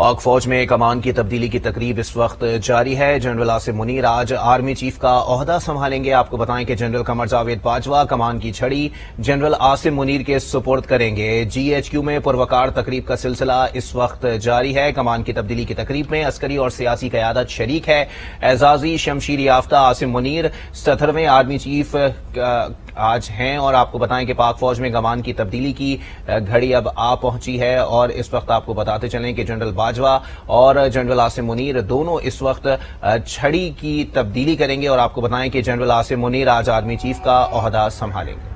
पाक फौज में कमान की तब्दीली की तकरीब इस वक्त जारी है। जनरल आसिम मुनीर आज आर्मी चीफ का ओहदा संभालेंगे। आपको बताएं कि जनरल कमर जावेद बाजवा कमान की छड़ी जनरल आसिम मुनीर के सुपुर्द करेंगे। GHQ में पुरवकार तकरीब का सिलसिला इस वक्त जारी है। कमान की तब्दीली की तकरीब में अस्करी और सियासी क़यादत शरीक है। एजाजी शमशीर याफ्ता आसिम मुनीर 17वें आर्मी चीफ आज हैं और आपको बताएं कि पाक फौज में कमान की तब्दीली की घड़ी अब आ पहुंची है। और इस वक्त आपको बताते चलें कि जनरल बाजवा और जनरल आसिम मुनीर दोनों इस वक्त छड़ी की तब्दीली करेंगे। और आपको बताएं कि जनरल आसिम मुनीर आज आर्मी चीफ का ओहदा संभालेंगे।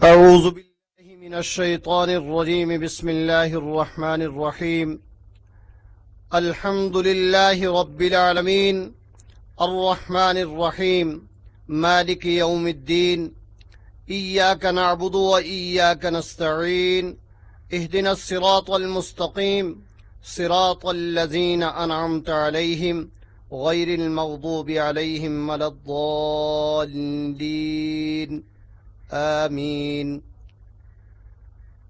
अऊज़ु बिल्लाहि मिनश्शैतानिर्रजीम बिस्मिल्लाहिर्रहमानिर्रहीम अल्हम्दुलिल्लाहि रब्बिल आलमीन अर्रहमानिर्रहीम मालिकि यौमिद्दीन इय्याका नअबुदु व इय्याका नस्तईन इहदिनस सिरातल मुस्तकीम सिरातल लज़ीना अनअमता अलैहिम गैरिल मग़दूबि अलैहिम वलद्दाल्लीन आमीन।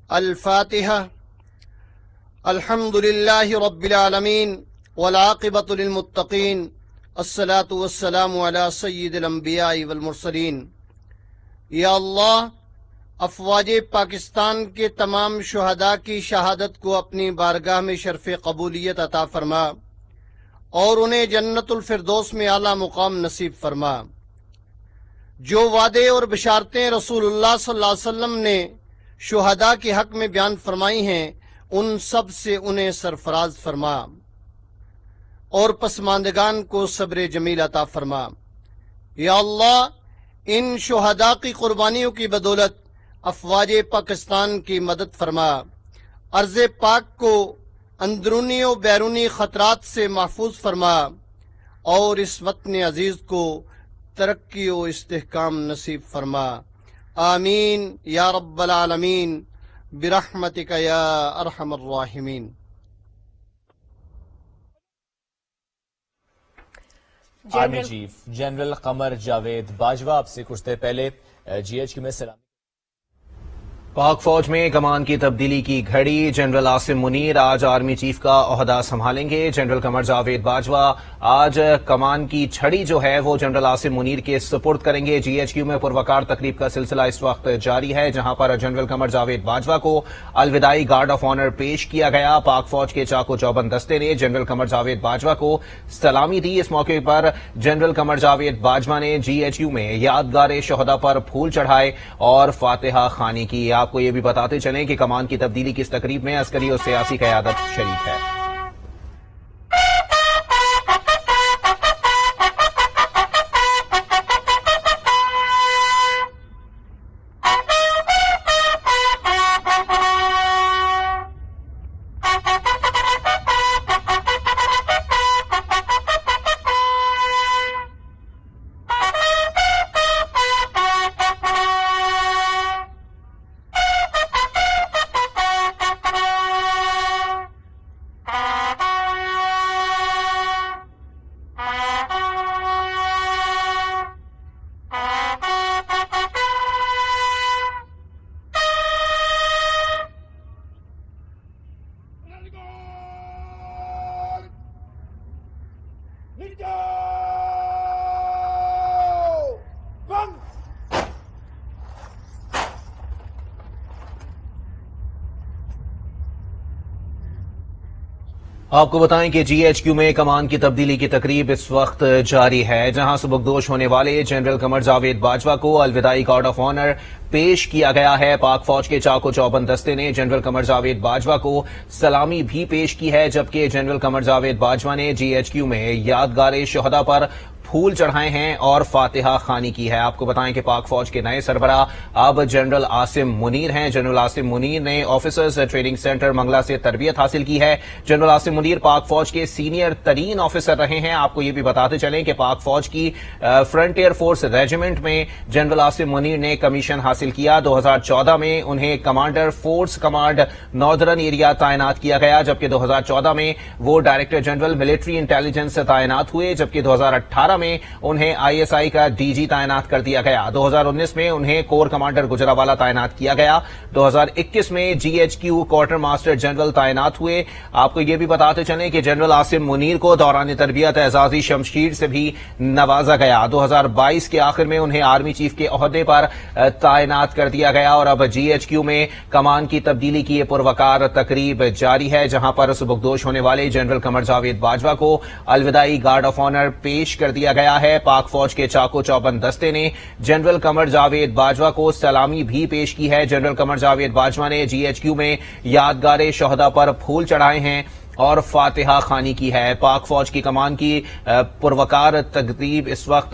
अल-फातिहा। अल्हम्दुलिल्लाहि रब्बिल आलमीन वल आक़िबतु लिल मुत्तक़ीन अस्सलातु वस्सलामु अला सय्यिदिल अंबियाइ वल मुरसलीन। या अल्लाह, अफ़वाज पाकिस्तान के तमाम शुहदा की शहादत को अपनी बारगाह में शर्फ़ कबूलियत अता फरमा और उन्हें जन्नतुल फिरदौस में आला मुकाम नसीब फरमा। जो वादे और बिशारतें रसूलुल्लाह सल्लल्लाहु अलैहि वसल्लम ने शुहदा के हक में बयान फरमाई हैं, उन सब से उन्हें सरफराज फरमा और पसमानदगान को सब्र जमील अता फरमा। या अल्लाह, इन शुहदा की कुर्बानियों की बदौलत अफवाज पाकिस्तान की मदद फरमा, अर्ज़ पाक को अंदरूनी और बैरूनी खतरात से महफूज फरमा और इस वतन अजीज को तरक्की और इस्तेहकाम नसीब फरमा। आमीन या रब्बल आलमीन बिरहमतिका या अरहमर राहिमीन। Army chief general Qamar Javed Bajwa आपसे कुछ देर पहले जीएचक्यू में सलामी। पाक फौज में कमान की तब्दीली की घड़ी, जनरल आसिम मुनीर आज आर्मी चीफ का ओहदा संभालेंगे। जनरल कमर जावेद बाजवा आज कमान की छड़ी जो है वो जनरल आसिम मुनीर के सुपुर्द करेंगे। जीएचक्यू में पुरवकार तकरीब का सिलसिला इस वक्त जारी है, जहां पर जनरल कमर जावेद बाजवा को अलविदाई गार्ड ऑफ ऑनर पेश किया गया। पाक फौज के चाको चौबंद दस्ते ने जनरल कमर जावेद बाजवा को सलामी दी। इस मौके पर जनरल कमर जावेद बाजवा ने जीएचक्यू में यादगार शोहदा पर फूल चढ़ाए और फातिहा खानी की। आपको ये भी बताते चलें कि कमान की तब्दीली की इस तकरीब में अस्करी और सियासी क़यादत शरीक है। आपको बताएं कि जीएचक्यू में कमान की तब्दीली की तकरीब इस वक्त जारी है, जहां सुबकदोश होने वाले जनरल कमर जावेद बाजवा को अलविदाई गार्ड ऑफ ऑनर पेश किया गया है। पाक फौज के चाको चौबंद दस्ते ने जनरल कमर जावेद बाजवा को सलामी भी पेश की है, जबकि जनरल कमर जावेद बाजवा ने जीएचक्यू में यादगार शोहदा पर फूल चढ़ाए हैं और फातिहा खानी की है। आपको बताएं कि पाक फौज के नए सरबराह अब जनरल आसिम मुनीर हैं। जनरल आसिम मुनीर ने ऑफिसर्स ट्रेनिंग सेंटर मंगला से तरबियत हासिल की है। जनरल आसिम मुनीर पाक फौज के सीनियर तरीन ऑफिसर रहे हैं। आपको ये भी बताते चलें कि पाक फौज की फ्रंटियर फोर्स रेजिमेंट में जनरल आसिम मुनीर ने कमीशन हासिल किया। 2014 में उन्हें commander force command northern area तैनात किया गया, जबकि 2014 में वो डायरेक्टर जनरल मिलिट्री इंटेलिजेंस तैनात हुए, जबकि 2018 में उन्हें आईएसआई का डीजी तैनात कर दिया गया। 2019 में उन्हें कोर कमांडर गुजरावाला तैनात किया गया। 2021 में जीएचक्यू क्वार्टर मास्टर जनरल तैनात हुए। आपको यह भी बताते चलें कि जनरल आसिम मुनीर को दौरान तरबियत एजाजी शमशीर से भी नवाजा गया। 2022 के आखिर में उन्हें आर्मी चीफ के ओहदे पर तैनात कर दिया गया और अब जीएचक्यू में कमान की तब्दीली की यह पुरवकार तकरीब जारी है, जहां पर सुबकदोश होने वाले जनरल कमर जावेद बाजवा को अलविदाई गार्ड ऑफ ऑनर पेश कर दिया गया है। पाक फौज के चाको चौबंद दस्ते ने जनरल कमर जावेद बाजवा को सलामी भी पेश की है। जनरल कमर जावेद बाजवा ने जीएचक्यू में यादगार शोहदा पर फूल चढ़ाए हैं और फातिहा खानी की है। पाक फौज की कमान की पुरवकार तकरीब इस वक्त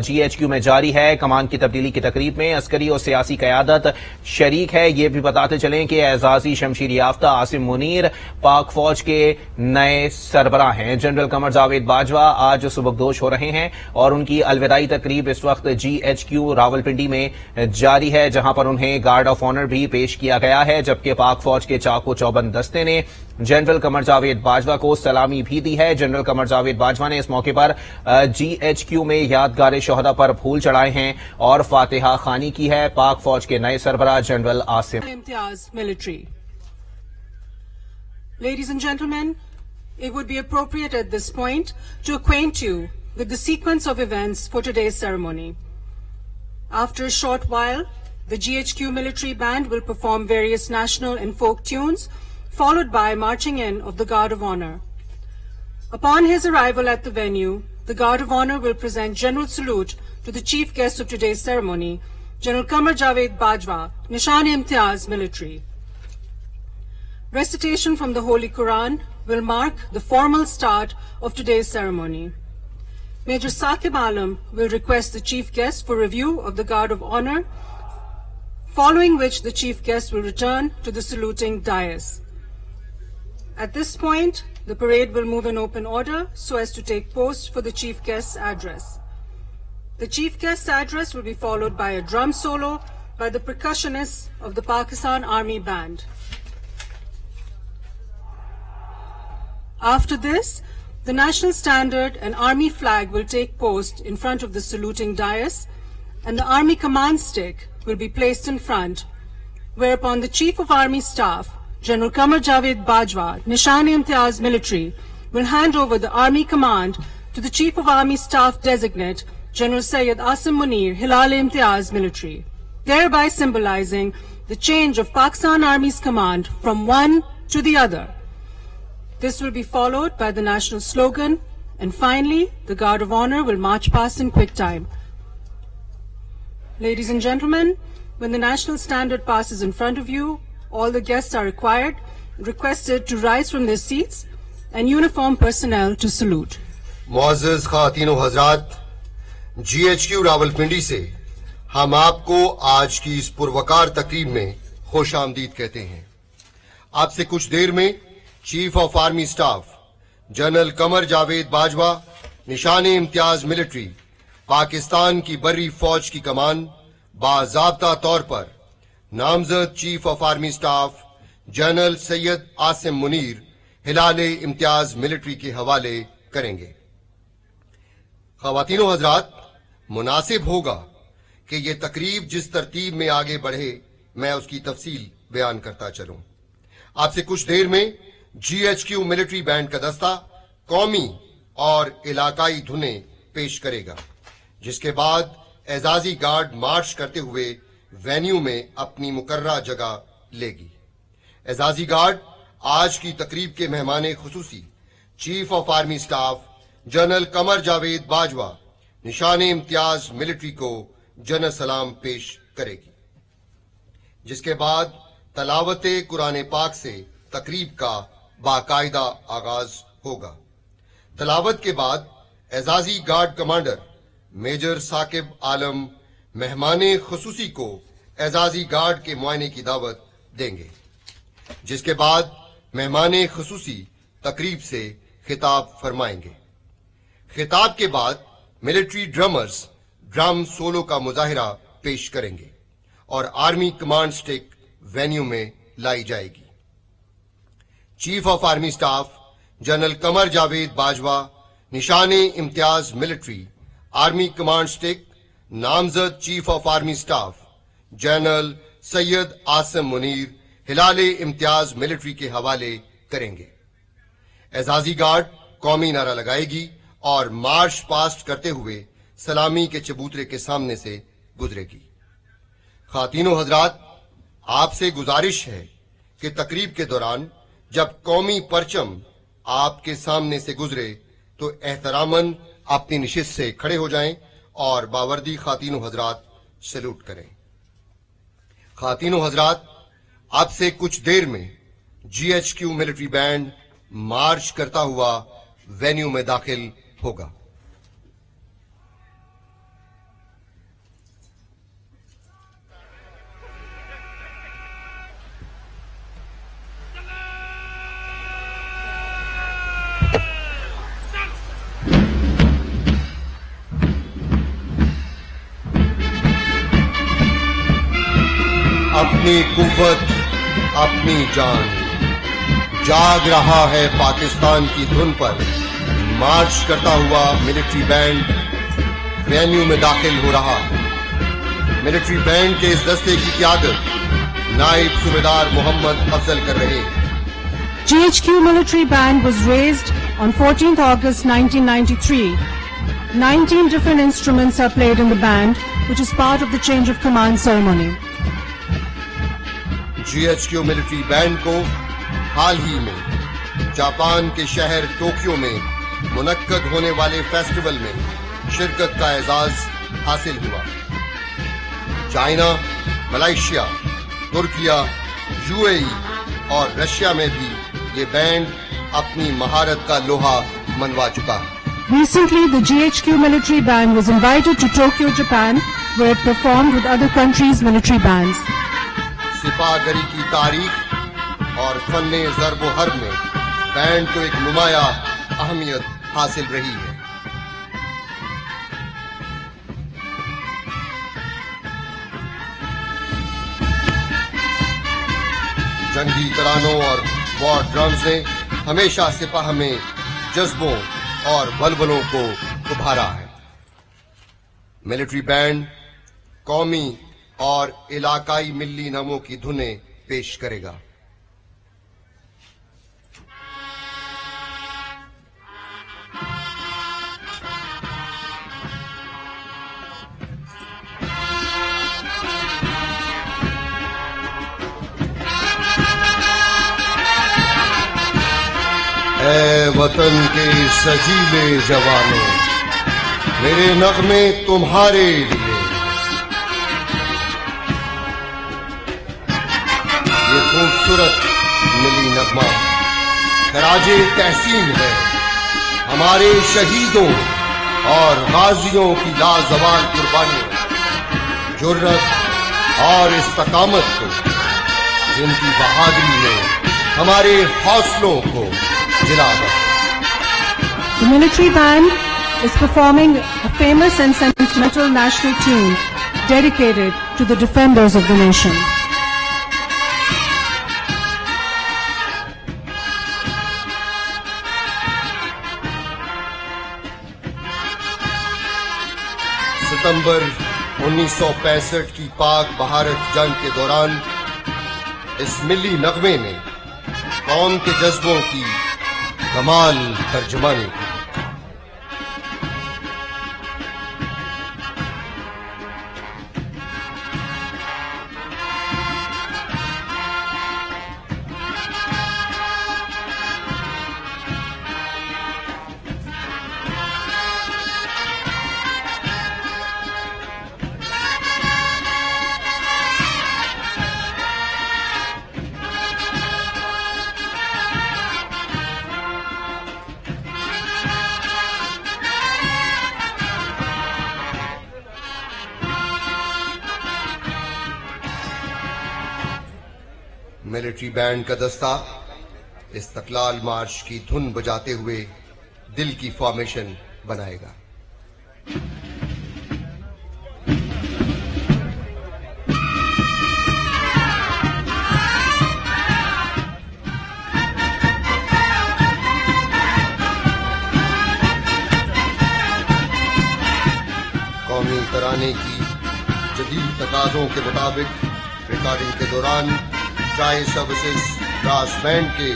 जीएचक्यू में जारी है। कमान की तब्दीली की तकरीब में अस्करी और सियासी क़यादत शरीक है। ये भी बताते चलें कि एजाजी शमशीर याफ्ता आसिम मुनीर पाक फौज के नए सरबराह हैं। जनरल कमर जावेद बाजवा आज सुबकदोश हो रहे हैं और उनकी अलविदाई तकरीब इस वक्त जीएचक्यू रावलपिंडी में जारी है, जहां पर उन्हें गार्ड ऑफ ऑनर भी पेश किया गया है, जबकि पाक फौज के चाको चौबंद दस्ते ने जनरल कमर जावेद बाजवा को सलामी भी दी है। जनरल कमर जावेद बाजवा ने इस मौके पर जीएचक्यू में यादगार शोहदा पर फूल चढ़ाए हैं और फातिहा खानी की है। पाक फौज के नए सरबराह general Asim military. Ladies and gentlemen, it would be appropriate at this point to acquaint you with the sequence of events for today's ceremony. After a short while, the GHQ military band will perform various national and folk tunes, followed by marching in of the Guard of Honor. Upon his arrival at the venue, the Guard of Honor will present general salute to the chief guest of today's ceremony, General Qamar Javed Bajwa, Nishan-e-Imtiaz Military. Recitation from the Holy Quran will mark the formal start of today's ceremony. Major Saqib Alam will request the chief guest for review of the Guard of Honor, following which the chief guest will return to the saluting dais. At this point, the parade will move in open order so as to take post for the chief guest's address. The chief guest's address will be followed by a drum solo by the percussionists of the Pakistan Army Band. After this, the national standard and army flag will take post in front of the saluting dais, and the army command stick will be placed in front, whereupon the Chief of Army Staff, General Qamar Javed Bajwa, Nishan-e-Imtiaz Military, will hand over the army command to the Chief of Army Staff Designate, General Syed Asim Munir, Hilal-e-Imtiaz Military, thereby symbolizing the change of Pakistan Army's command from one to the other. This will be followed by the national slogan, and finally, the Guard of Honor will march past in quick time. Ladies and gentlemen, when the national standard passes in front of you, all the guests are requested to rise from their seats and uniformed personnel to salute. मुअज़्ज़ज़ ख़वातीन व हज़रात, GHQ Rawalpindi से हम आपको आज की इस पुरवकार तकरीब में खुश आमदीद कहते हैं। आपसे कुछ देर में chief of army staff general Qamar Javed Bajwa, निशान-ए-इम्तियाज मिलिट्री, पाकिस्तान की बर्री फौज की कमान बाज़ाब्ता तौर पर नामजद chief of army staff general Syed Asim Munir, हिलाल-ए-इम्तियाज military के हवाले करेंगे। ख़वातीनो हज़रात, मुनासिब होगा कि ये तकरीब जिस तरतीब में आगे बढ़े, मैं उसकी तफसील बयान करता चलूं। आपसे कुछ देर में GHQ मिलिट्री बैंड का दस्ता कौमी और इलाकाई धुनें पेश करेगा, जिसके बाद एजाजी गार्ड मार्च करते हुए वेन्यू में अपनी मुकर्ररा जगह लेगी। एजाजी गार्ड आज की तकरीब के मेहमान खुसूसी chief of army staff general Qamar Javed Bajwa, निशान-ए-इम्तियाज मिलिट्री को जन सलाम पेश करेगी, जिसके बाद तलावते कुरान पाक से तकरीब का बाकायदा आगाज होगा। तलावत के बाद एजाजी गार्ड कमांडर मेजर साकिब आलम मेहमाने खुसूसी को एजाजी गार्ड के मुआयने की दावत देंगे, जिसके बाद मेहमाने खुसूसी तकरीब से खिताब फरमाएंगे। खिताब के बाद मिलिट्री ड्रमर्स ड्रम सोलो का मुजाहिरा पेश करेंगे और आर्मी कमांड स्टिक वेन्यू में लाई जाएगी। Chief of army staff general Qamar Javed Bajwa, निशान-ए-इम्तियाज मिलिट्री, आर्मी कमांड स्टिक नामजद chief of army staff general Syed Asim Munir, हिलाल-ए-इम्तियाज military के हवाले करेंगे। एजाजी गार्ड कौमी नारा लगाएगी और मार्च पास्ट करते हुए सलामी के चबूतरे के सामने से गुजरेगी। खातीनो हजरात, आपसे गुजारिश है कि तकरीब के दौरान जब कौमी परचम आपके सामने से गुजरे तो एहतरामन अपनी निशिस्त से खड़े हो जाएं और बावर्दी खातीनो हजरात सैल्यूट करें। खातीनो हजरात, अब से कुछ देर में GHQ मिलिट्री बैंड मार्च करता हुआ वेन्यू में दाखिल होगा। अपनी कुव्वत, अपनी जान, जाग रहा है पाकिस्तान की धुन पर मार्च करता हुआ मिलिट्री बैंड वेन्यू में दाखिल हो रहा है। मिलिट्री बैंड के इस दस्ते की क़यादत नायब सूबेदार मोहम्मद अफजल कर रहे हैं। GHQ military band was raised on 14th August 1993. 19 different instruments are played in the band, which is part of the change of command ceremony. GHQ military band को हाल ही में जापान के शहर टोक्यो में मुनक्कद होने वाले फेस्टिवल में शिरकत का एजाज हासिल हुआ। चाइना, मलेशिया, तुर्किया, यूएई और रशिया में भी ये बैंड अपनी महारत का लोहा मनवा चुका है। Recently, the GHQ military band was invited to Tokyo, Japan, where it performed with other countries' military bands. सिपाहगरी की तारीख और फन्ने ज़र्ब व हर्ब में बैंड को एक नुमाया अहमियत हासिल रही है। जंगी तरानों और वॉर ड्रम्स ने हमेशा सिपाह में जज्बों और बलबलों को उभारा है। मिलिट्री बैंड कौमी और इलाकाई मिल्ली नगमों की धुनें पेश करेगा। ऐ वतन के सजीले जवानों, मेरे नगमे तुम्हारे लिए। ये खूबसूरत मिली नगमा खराजे तहसीन है हमारे शहीदों और गाजियों की लाजवाल कुर्बानियों, जुर्रत और इस्तकामत को, जिनकी बहादुरी ने हमारे हौसलों को The military band is performing a famous and sentimental national tune dedicated to the defenders of the nation. सितंबर 1965 की पाक भारत जंग के दौरान इस मिली नगमे ने कौम के जज्बों की कमाल तर्जुमानी की। मिलिट्री बैंड का दस्ता इस्तकलाल मार्च की धुन बजाते हुए दिल की फॉर्मेशन बनाएगा। कौमी तराने की जदीद तकाज़ों के मुताबिक रिकॉर्डिंग के दौरान ट्राई सर्विसेज ब्रास बैंड के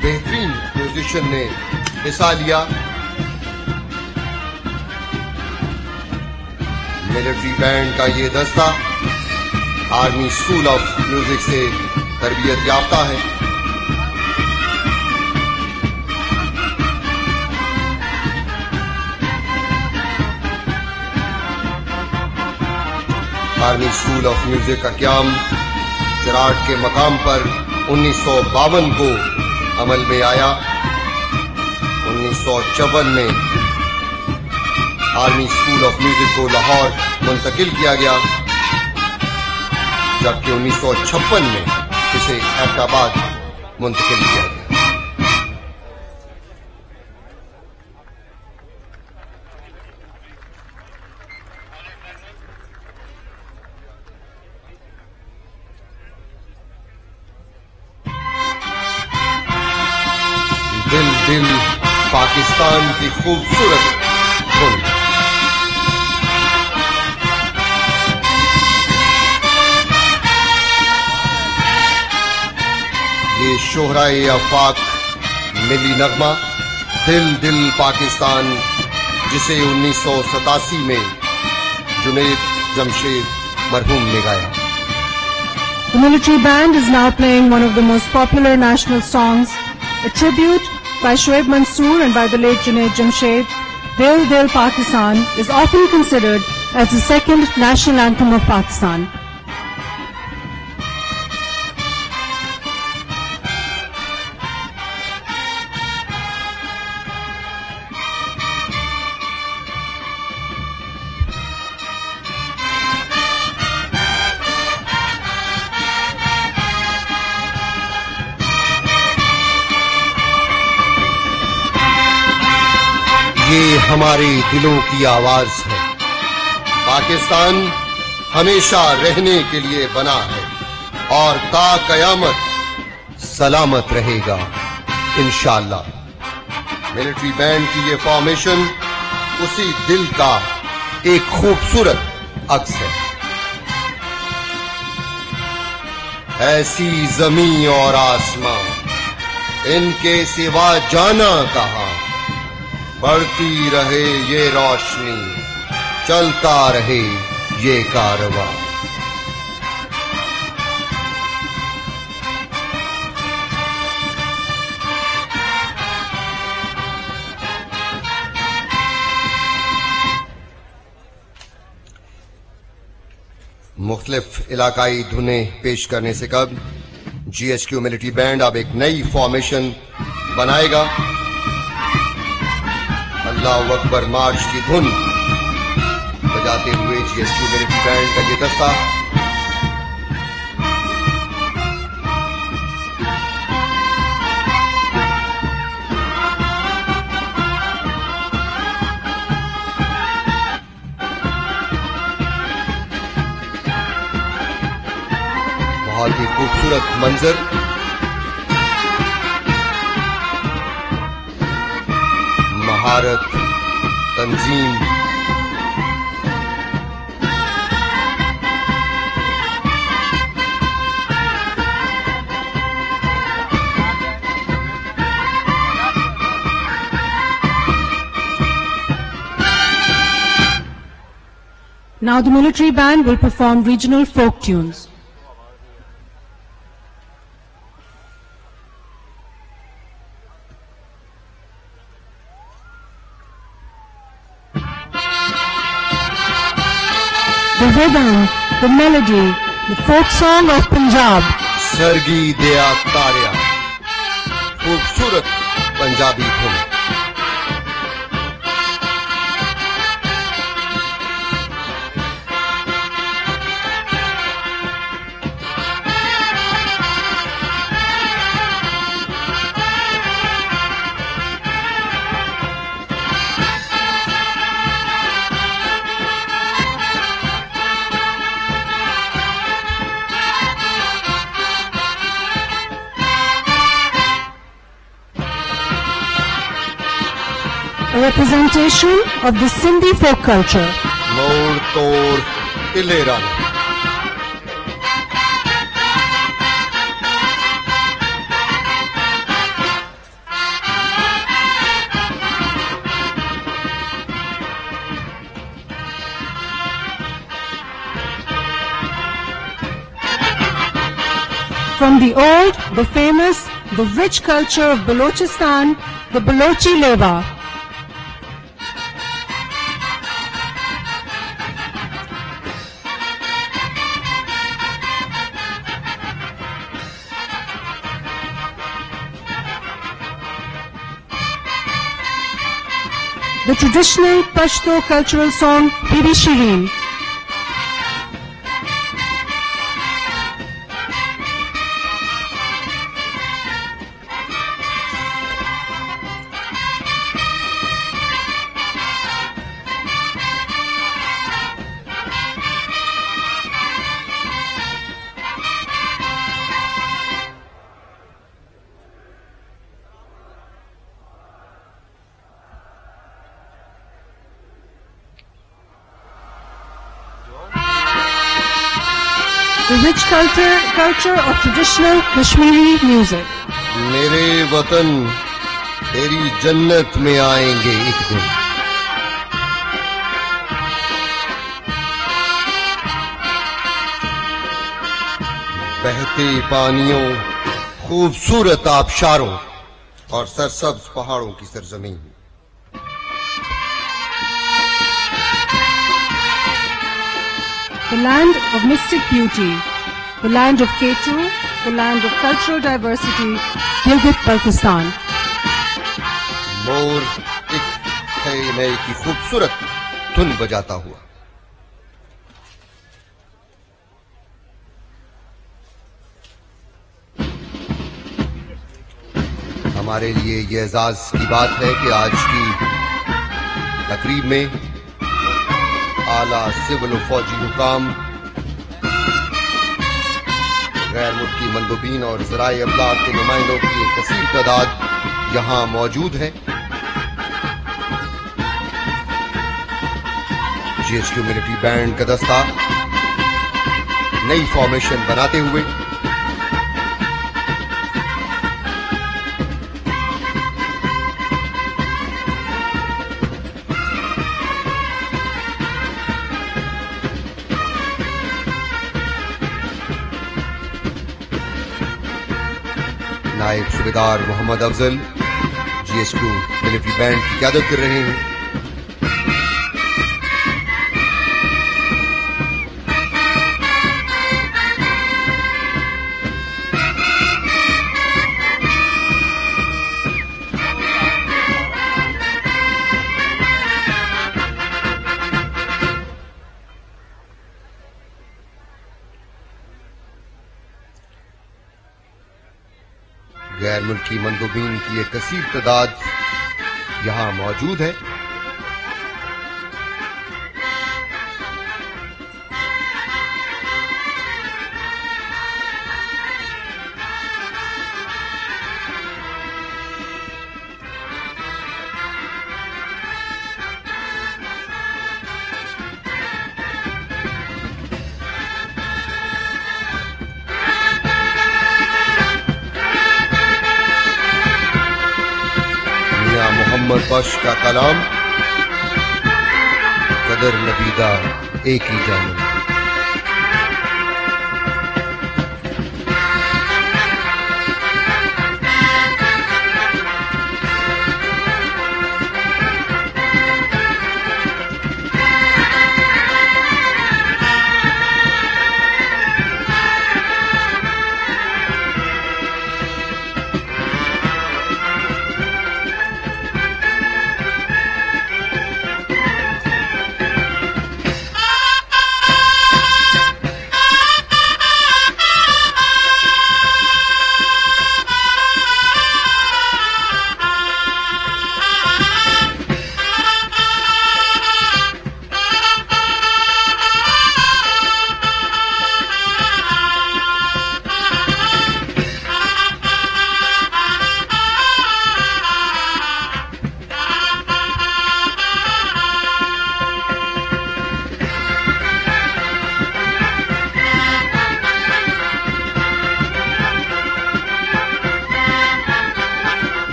बेहतरीन म्यूजिशियन ने हिस्सा लिया। मिलिट्री बैंड का ये दस्ता आर्मी स्कूल ऑफ म्यूजिक से तरबियत याफ्ता है। आर्मी स्कूल ऑफ म्यूजिक का क्याम चराट के मकाम पर 1952 को अमल में आया। 1954 में आर्मी स्कूल ऑफ म्यूजिक को लाहौर मुंतकिल किया गया, जबकि 1956 में इसे हैदराबाद मुंतकिल किया गया। दिल दिल पाकिस्तान की खूबसूरत धुन। ये शोहराए आफाक मिली नगमा दिल दिल पाकिस्तान, जिसे 1987 में जुनैद जमशेद मरहूम ने गाया। The military band is now playing one of the most popular national songs, a tribute by Shoaib Mansoor and by the late Junaid Jamshed, Dil Dil Pakistan is often considered as the second national anthem of Pakistan. ये हमारे दिलों की आवाज है। पाकिस्तान हमेशा रहने के लिए बना है और ता कयामत सलामत रहेगा इंशाअल्लाह। मिलिट्री बैंड की ये फॉर्मेशन उसी दिल का एक खूबसूरत अक्स है। ऐसी जमीन और आसमां, इनके सिवा जाना कहां। बढ़ती रहे ये रोशनी, चलता रहे ये कारवां। मुख्तलिफ इलाकाई धुनें पेश करने से कबल GHQ मिलिट्री बैंड अब एक नई फॉर्मेशन बनाएगा। अल्लाह अकबर मार्च की धुन बजाते हुए GHQ मिलिट्री बैंड का ये दस्ता बहुत ही खूबसूरत मंजर। महारत, तंजीम, Now the military band will perform regional folk tunes. The rhythm, the melody, the folk song of Punjab. सरगी दिया तारिया, खूबसूरत पंजाबी धुन। A representation of the Sindhi folk culture. मोड़ तोड़ तिले रंग। From the old, the famous, the rich culture of Balochistan, the Balochi Leva. The traditional Pashto cultural song Bibi Shireen. The rich culture of traditional Kashmiri music. मेरे वतन तेरी जन्नत में आएंगे एक दिन। बहते पानियों, खूबसूरत आबशारों और सरसब्ज पहाड़ों की सरजमीन। the land of mystic beauty, the land of Ketu, the land of cultural diversity, Gilgit-Baltistan. मोर एक नए नए की खूबसूरत धुन बजाता हुआ। हमारे लिए ये एजाज की बात है कि आज की तकरीब में आला सिविल और फौजी हुकाम, गैर मुल्की मंदुबीन और ज़राए अबलाग के नुमाइंदों की एक कसीर तादाद यहाँ मौजूद है। जीएचक्यू मिलिट्री बैंड का दस्ता नई फॉर्मेशन बनाते हुए नायब सूबेदार Mohammad Afzal GHQ military band की क़यादत कर रहे हैं। गैर मुल्की मंदुबीन की एक कसीर तादाद यहाँ मौजूद है। मोहम्मद बख्श का कलाम, कदर नबीदा एक ही जान।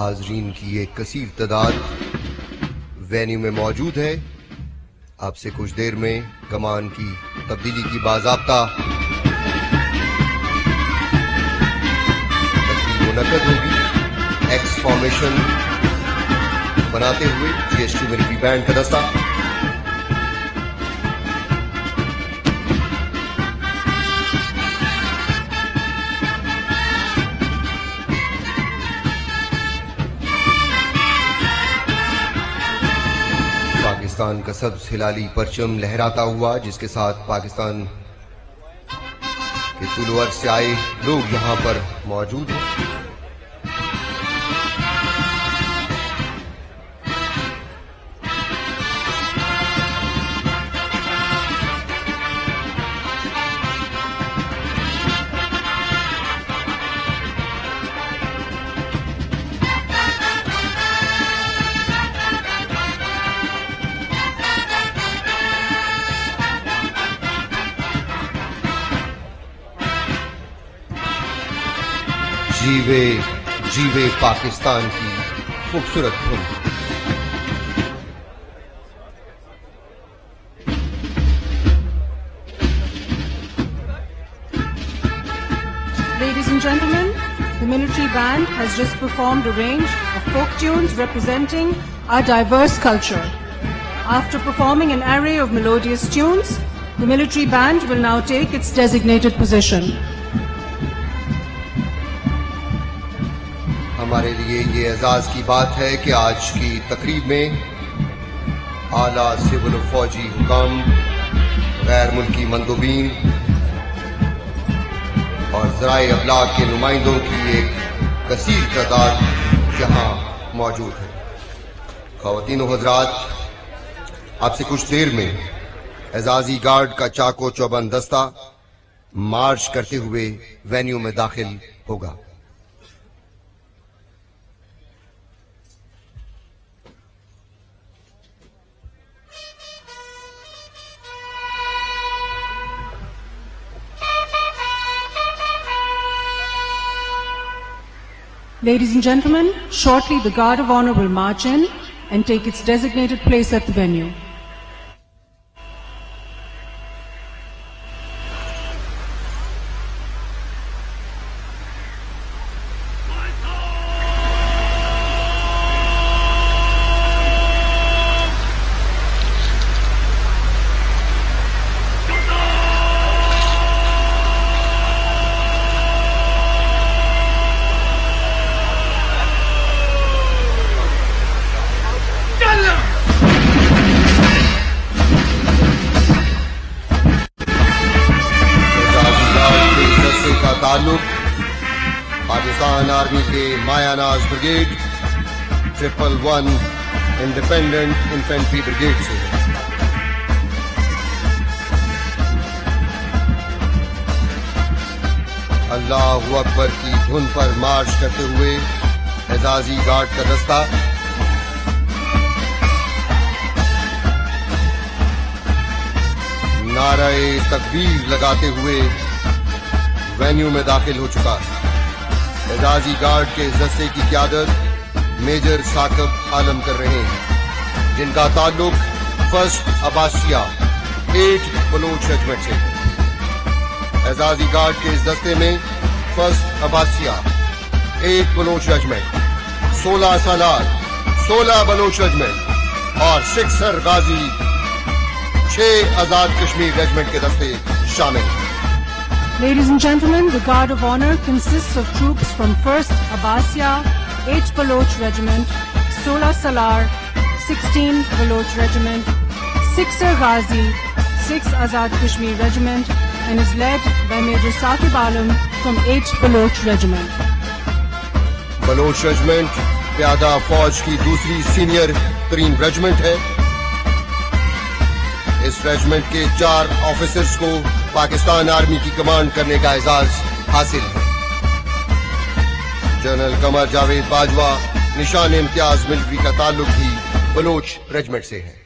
हाजरीन की एक कसीर तादाद वेन्यू में मौजूद है। आपसे कुछ देर में कमान की तब्दीली की बाज़ाब्ता तकरीब मुनक्कद होगी। एक्स फॉर्मेशन बनाते हुए जीएचक्यू मिलिट्री बैंड का दस्ता पाकिस्तान का सब्ज हिलाली परचम लहराता हुआ, जिसके साथ पाकिस्तान के तुलवर से आए लोग यहां पर मौजूद हैं। जीवे जीवे पाकिस्तान की खूबसूरत धुन। Ladies and gentlemen, the military band has just performed a range of folk tunes representing our diverse culture. After performing an array of melodious tunes, the military band will now take its designated position. हमारे लिए ये एजाज की बात है कि आज की तकरीब में आला सिविल और फौजी हुकाम, गैर मुल्की मंदूबीन और ज़राए अबलाग के नुमाइंदों की एक कसीर तादाद यहाँ मौजूद है। ख़वातीन और हज़रात, आपसे कुछ देर में एजाजी गार्ड का चाको चौबंद दस्ता मार्च करते हुए वेन्यू में दाखिल होगा। Ladies and gentlemen, shortly the Guard of Honor will march in and take its designated place at the venue. ताल्लुक पाकिस्तान आर्मी के मायानाज ब्रिगेड 111 इंडिपेंडेंट इन्फेंट्री ब्रिगेड से है। अल्लाहू अकबर की धुन पर मार्च करते हुए एजाजी गार्ड का दस्ता नारे तकबीर लगाते हुए वेन्यू में दाखिल हो चुका है। एजाजी गार्ड के इस दस्ते की क़यादत मेजर साकिब आलम कर रहे हैं, जिनका ताल्लुक फर्स्ट अब्बासिया 8 बलोच रेजिमेंट से है। एजाजी गार्ड के इस दस्ते में फर्स्ट अब्बासिया 8 बलोच रेजिमेंट, 16 सालार 16 बलोच रेजिमेंट और 6 सर गाजी 6 आजाद कश्मीर रेजिमेंट के दस्ते शामिल हैं। Ladies and gentlemen, the Guard of Honor consists of troops from 1st Abbasiya, 8 Baloch Regiment, 16 Salar, 16 Baloch Regiment, 6 Ghazi, 6 Azad Kashmir Regiment, and is led by Major Saqib Alam from 8 Baloch Regiment. Baloch regiment प्यादा फौज की दूसरी senior तरीन regiment है। इस regiment के 4 officers को Pakistan army की कमांड करने का एजाज हासिल है। जनरल कमर जावेद बाजवा निशान इम्तियाज मिलिट्री का ताल्लुक भी बलोच रेजिमेंट से है।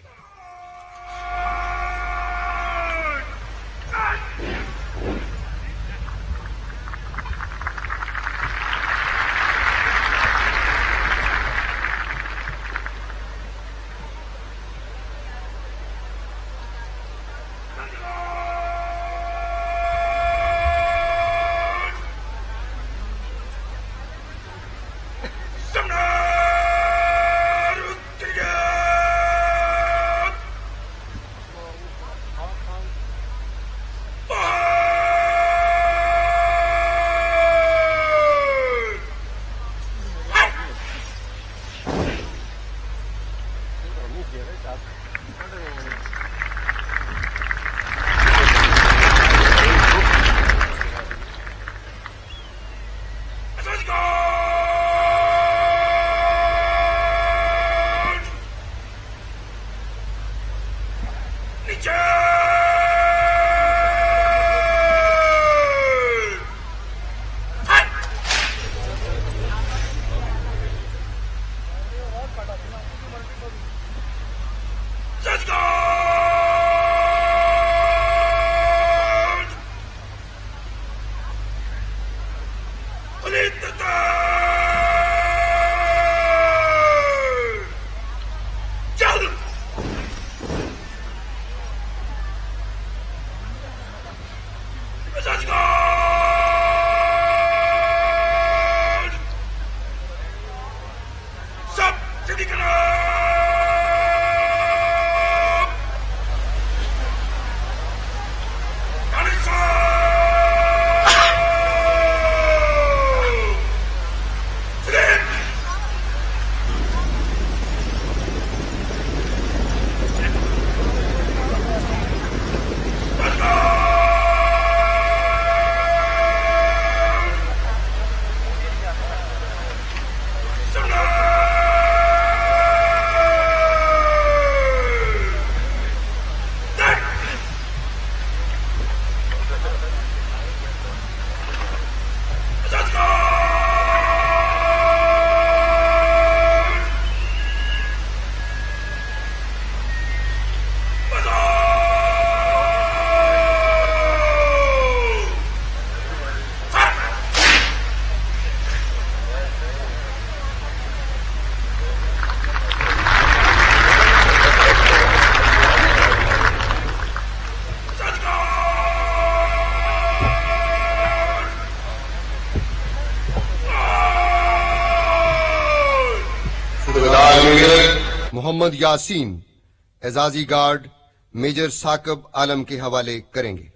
मोहम्मद यासीन एजाजी गार्ड मेजर साकब आलम के हवाले करेंगे।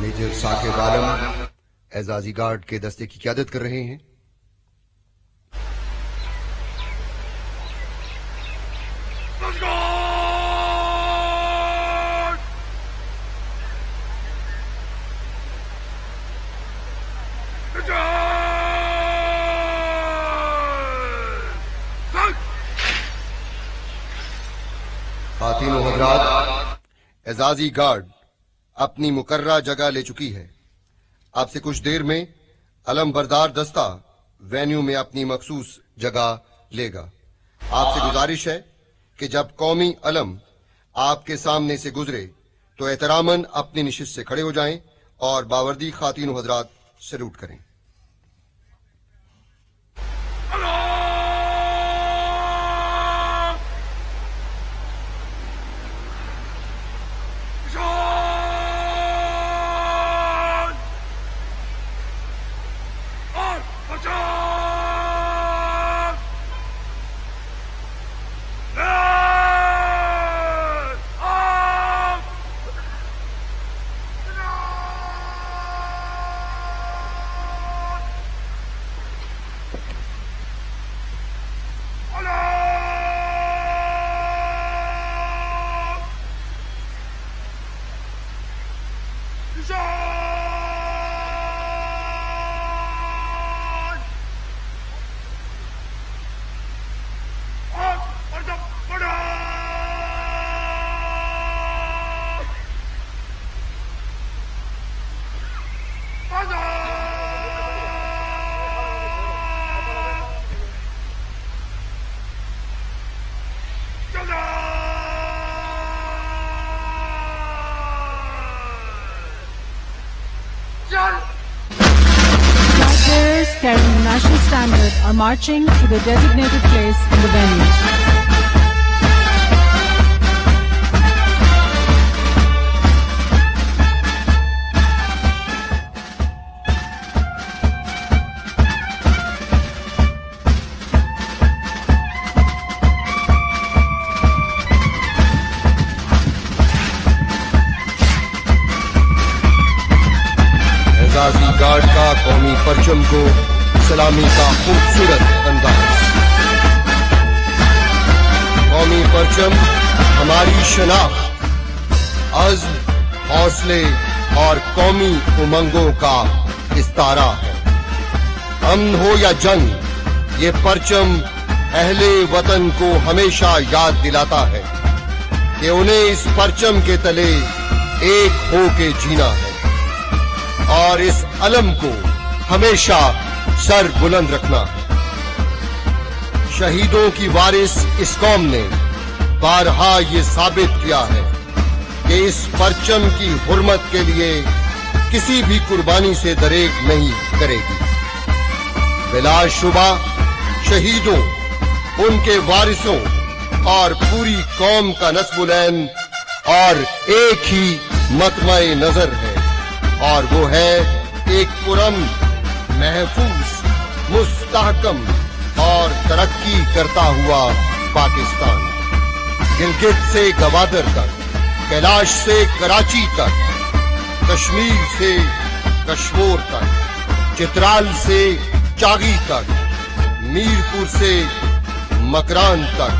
मेजर साकिब आलम एजाजी गार्ड के दस्ते की क़यादत कर रहे हैं। खातिन हज़रात, एजाजी गार्ड अपनी मुकर्रा जगह ले चुकी है। आपसे कुछ देर में अलम बरदार दस्ता वेन्यू में अपनी मखसूस जगह लेगा। आपसे गुजारिश है कि जब कौमी अलम आपके सामने से गुजरे तो एहतरामन अपनी निशिस्त से खड़े हो जाएं और बावर्दी खातिन हज़रात सैल्यूट करें। Flag-bearers carrying the national standard are marching to the designated place in the venue. एजाजी गार्ड का कौमी परचम को सलामी का खूबसूरत अंदाज। कौमी परचम हमारी शनाख्त, अज़्म, हौसले और कौमी उमंगों का इस्तारा है। अमन हो या जंग, ये परचम अहले वतन को हमेशा याद दिलाता है कि उन्हें इस परचम के तले एक हो के जीना है और इस अलम को हमेशा सर बुलंद रखना है। शहीदों की वारिस इस कौम ने बारहा ये साबित किया है कि इस परचम की हुर्मत के लिए किसी भी कुर्बानी से दरेग नहीं करेगी। बिलाशुबा शहीदों, उनके वारिसों और पूरी कौम का नस्बुलैन और एक ही मतमए नजर है और वो है एक पुरअमन, महफूज, मुस्तहकम और तरक्की करता हुआ पाकिस्तान। गिलगित से गवादर तक, कैलाश से कराची तक, कश्मीर से कश्मीर तक, चित्राल से चागी तक, मीरपुर से मकरान तक,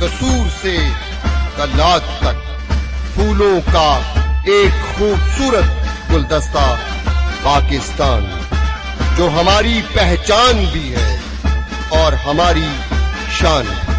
कसूर से कल्लात तक, फूलों का एक खूबसूरत गुलदस्ता पाकिस्तान, जो हमारी पहचान भी है और हमारी शान है।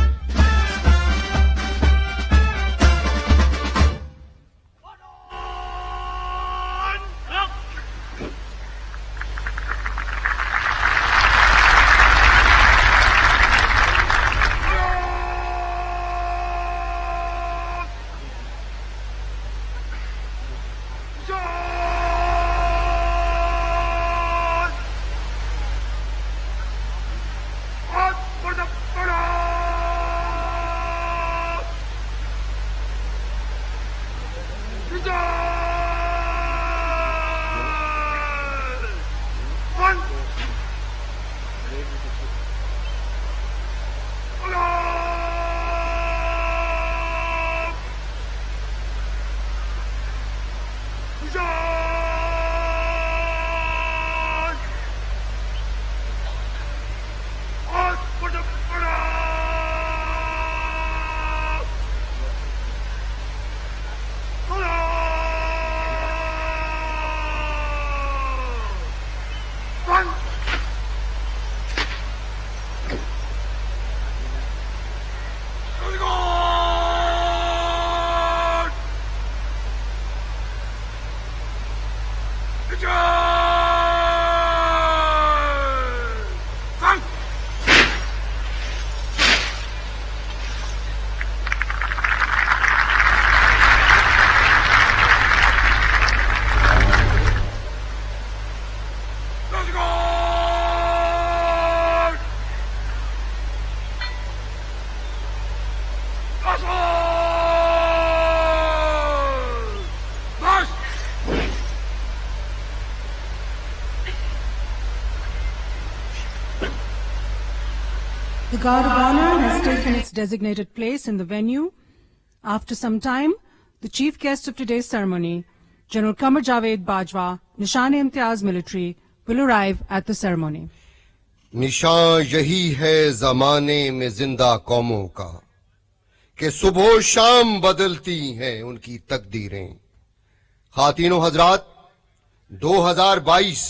The Guard of Honor has taken its designated place in the venue. After some time, the chief guest of today's ceremony, General Qamar Javed Bajwa, Nishan-e-Imtiaz Military, will arrive at the ceremony. निशान यही है जमाने में जिंदा कौमों का कि सुबह शाम बदलती हैं उनकी तकदीरें। खातिनों हजरात, 2022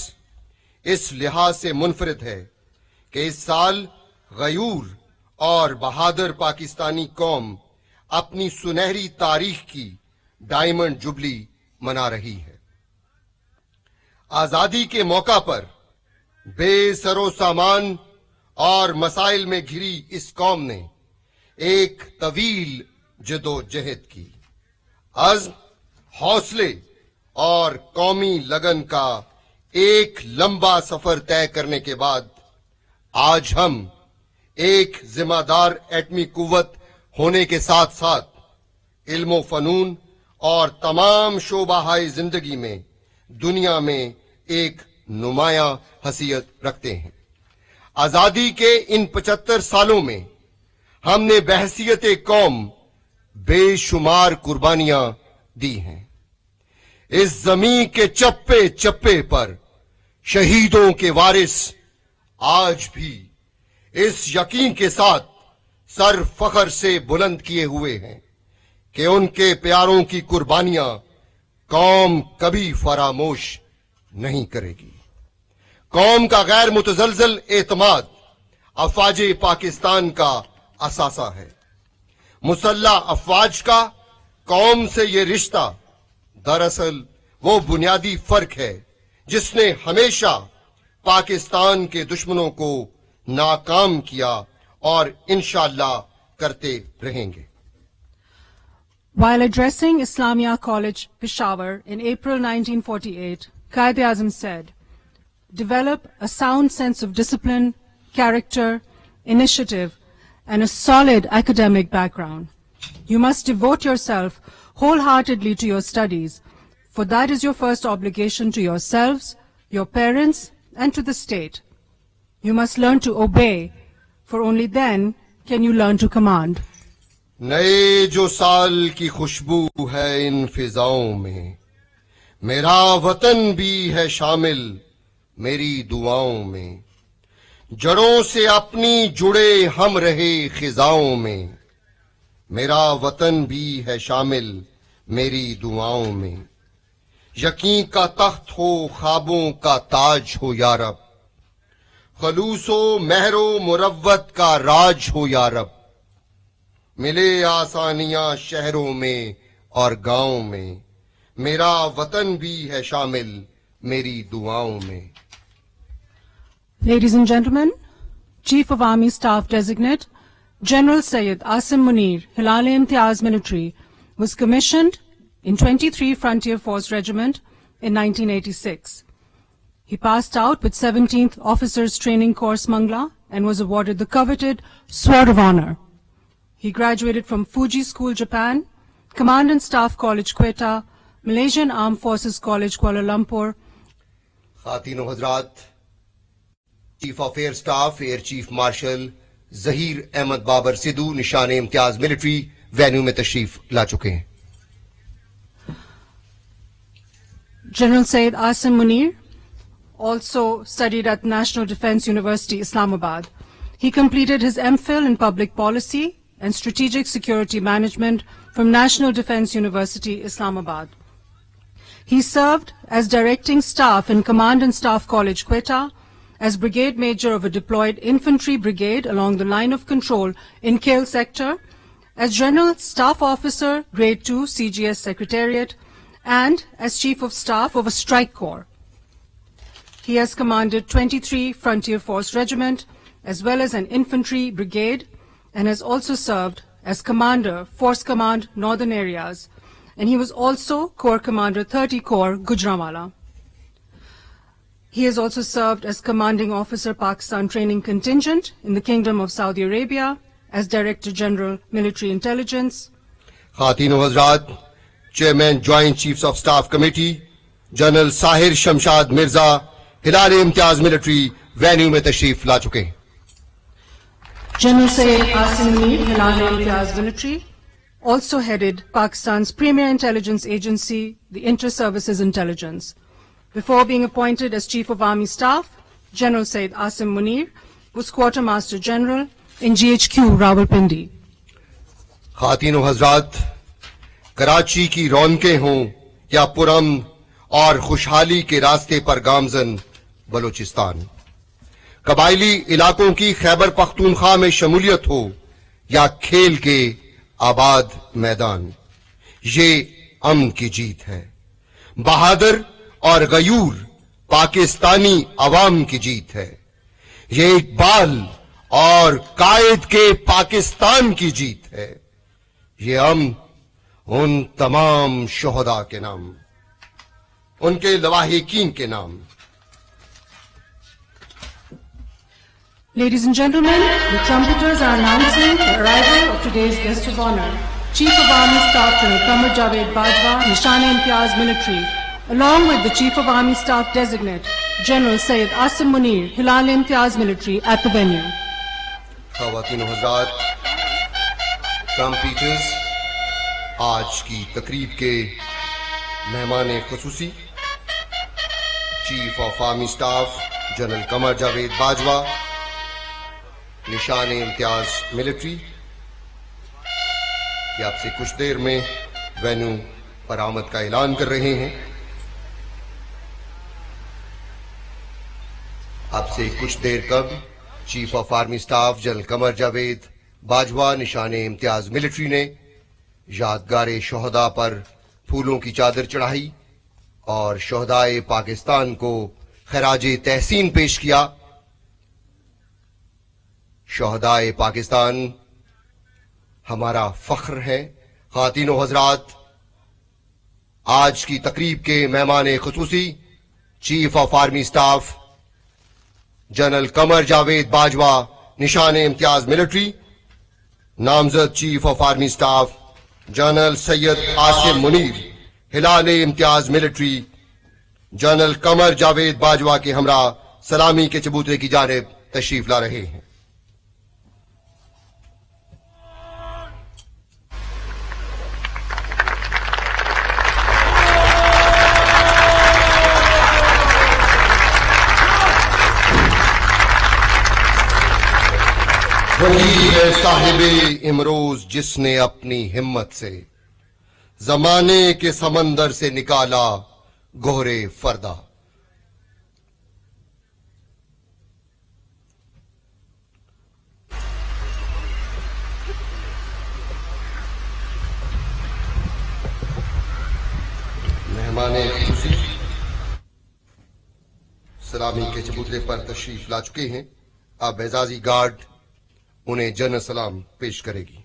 इस लिहाज से मुनफरिद है कि इस साल गयूर और बहादुर पाकिस्तानी कौम अपनी सुनहरी तारीख की डायमंड जुबली मना रही है। आजादी के मौका पर बेसरो सामान और मसाइल में घिरी इस कौम ने एक तवील जदोजहद की, अज़्म, हौसले और कौमी लगन का एक लंबा सफर तय करने के बाद आज हम एक जिम्मेदार एटमी कुव्वत होने के साथ साथ इल्म फनून और तमाम शोबाहाए जिंदगी में दुनिया में एक नुमाया हसीयत रखते हैं। आजादी के इन 75 सालों में हमने बहसियत कौम बेशुमार कुर्बानियां दी हैं। इस जमीन के चप्पे चप्पे पर शहीदों के वारिस आज भी इस यकीन के साथ सर फख्र से बुलंद किए हुए हैं कि उनके प्यारों की कुर्बानियां कौम कभी फरामोश नहीं करेगी। कौम का गैर मुतजलजल एतमाद अफवाज पाकिस्तान का असासा है। मुसल्लह अफवाज का कौम से ये रिश्ता दरअसल वो बुनियादी फर्क है जिसने हमेशा पाकिस्तान के दुश्मनों को नाकाम किया और इंशाअल्लाह करते रहेंगे। While addressing Islamia College, Peshawar in April 1948, Quaid-e-Azam said, "Develop a sound sense of discipline, character, initiative, and a solid academic background. You must devote yourself wholeheartedly to your studies, for that is your first obligation to yourselves, your parents, and to the state. You must learn to obey, for only then can you learn to command." नए जो साल की खुशबू है इन फिजाओं में, मेरा वतन भी है शामिल मेरी दुआओं में। जड़ों से अपनी जुड़े हम रहे खिजाओं में, मेरा वतन भी है शामिल मेरी दुआओं में। यकीन का तख्त हो, ख्वाबों का ताज हो या रब, खलूसो महरो मुरव्वत का राज हो या रब। मिले आसानियां शहरों में और गांवों में, मेरा वतन भी है शामिल मेरी दुआओं में। Ladies and gentlemen, Chief of Army Staff Designate, General Syed Asim Munir, Hilal-e-Imtiaz Military, was commissioned in 23 Frontier Force Regiment in 1986. He passed out with 17th Officers Training Course Mangla and was awarded the coveted Sword of Honor. He graduated from Fuji School, Japan, Command and Staff College, Quetta, Malaysian Armed Forces College, Kuala Lumpur. खातिनों हजरात, chief of air staff air chief marshal Zaheer Ahmed Babar Sidhu Nishan Imtiaz military venue में तशरीफ ला चुके हैं। General Syed Asim Munir also studied at National Defence University, Islamabad. He completed his MPhil in Public Policy and Strategic Security Management from National Defence University, Islamabad. He served as Directing Staff in Command and Staff College, Quetta, as Brigade Major of a deployed infantry brigade along the line of control in Kale Sector, as General Staff Officer, Grade 2, CGS Secretariat, and as Chief of Staff of a Strike Corps. He has commanded 23 Frontier Force Regiment, as well as an infantry brigade, and has also served as Commander, Force Command, Northern Areas, and he was also Corps Commander, 30 Corps, Gujranwala. He has also served as Commanding Officer, Pakistan Training Contingent in the Kingdom of Saudi Arabia, as Director General, Military Intelligence. खातीन व हज़रात, chairman joint chiefs of staff committee general Sahir Shamshad Mirza हिलाल Imtiaz military venue में तशरीफ ला चुके हैं। General Syed Asim Munir, Hilal Imtiaz Military, also headed Pakistan's premier intelligence agency, the Inter-Services Intelligence. Before being appointed as Chief of Army Staff, General Syed Asim Munir was Quartermaster General in GHQ, Rawalpindi. खातीन व हज़रात, कराची की रौनकें हों या पुरम और खुशहाली के रास्ते पर गामजन बलोचिस्तान, कबायली इलाकों की खैबर पख्तूनख्वा में शमूलियत हो या खेल के आबाद मैदान, ये अमन की जीत है। बहादुर और गयूर पाकिस्तानी अवाम की जीत है। ये इकबाल और कायद के पाकिस्तान की जीत है। ये अमन उन तमाम शोहदा के नाम, उनके लवाहिकीन के नाम। Ladies and gentlemen, the trumpeters are announcing the arrival of today's guest of honor, Chief of Army Staff General Qamar Javed Bajwa, Nishan-e-Imtiaz Military, along with the Chief of Army Staff Designate, General Syed Asim Munir, Hilal-e-Imtiaz Military, at the venue. ख़वातीन व हज़रात, ट्रम्पेटर्स आज की तकरीब के मेहमान खुसूसी chief of army staff general Qamar Javed Bajwa, निशान Imtiaz military, कि आपसे कुछ देर में वेन्यू पर आमद का ऐलान कर रहे हैं। आपसे कुछ देर कब chief of army staff general Qamar Javed Bajwa, निशान इम्तियाज मिलिट्री ने यादगार शोहदा पर फूलों की चादर चढ़ाई और शोहदाए पाकिस्तान को खराजे तहसीन पेश किया। शोहदाए पाकिस्तान हमारा फख्र है। खातीन व हज़रात, आज की तकरीब के मेहमान खुसूसी chief of army staff general Qamar Javed Bajwa, निशान इम्तियाज मिलिट्री, नामजद chief of army staff general Syed Asim Munir, Hilal Imtiaz military, general Qamar Javed Bajwa के हमरा सलामी के चबूतरे की जानिब तशरीफ ला रहे हैं। वही है साहिबे इमरोज जिसने अपनी हिम्मत से जमाने के समंदर से निकाला गोहरे फरदा। मेहमान खुसूसी सलामी के चबूतरे पर तशरीफ ला चुके हैं। अब एजाजी गार्ड उन्हें जन सलाम पेश करेगी।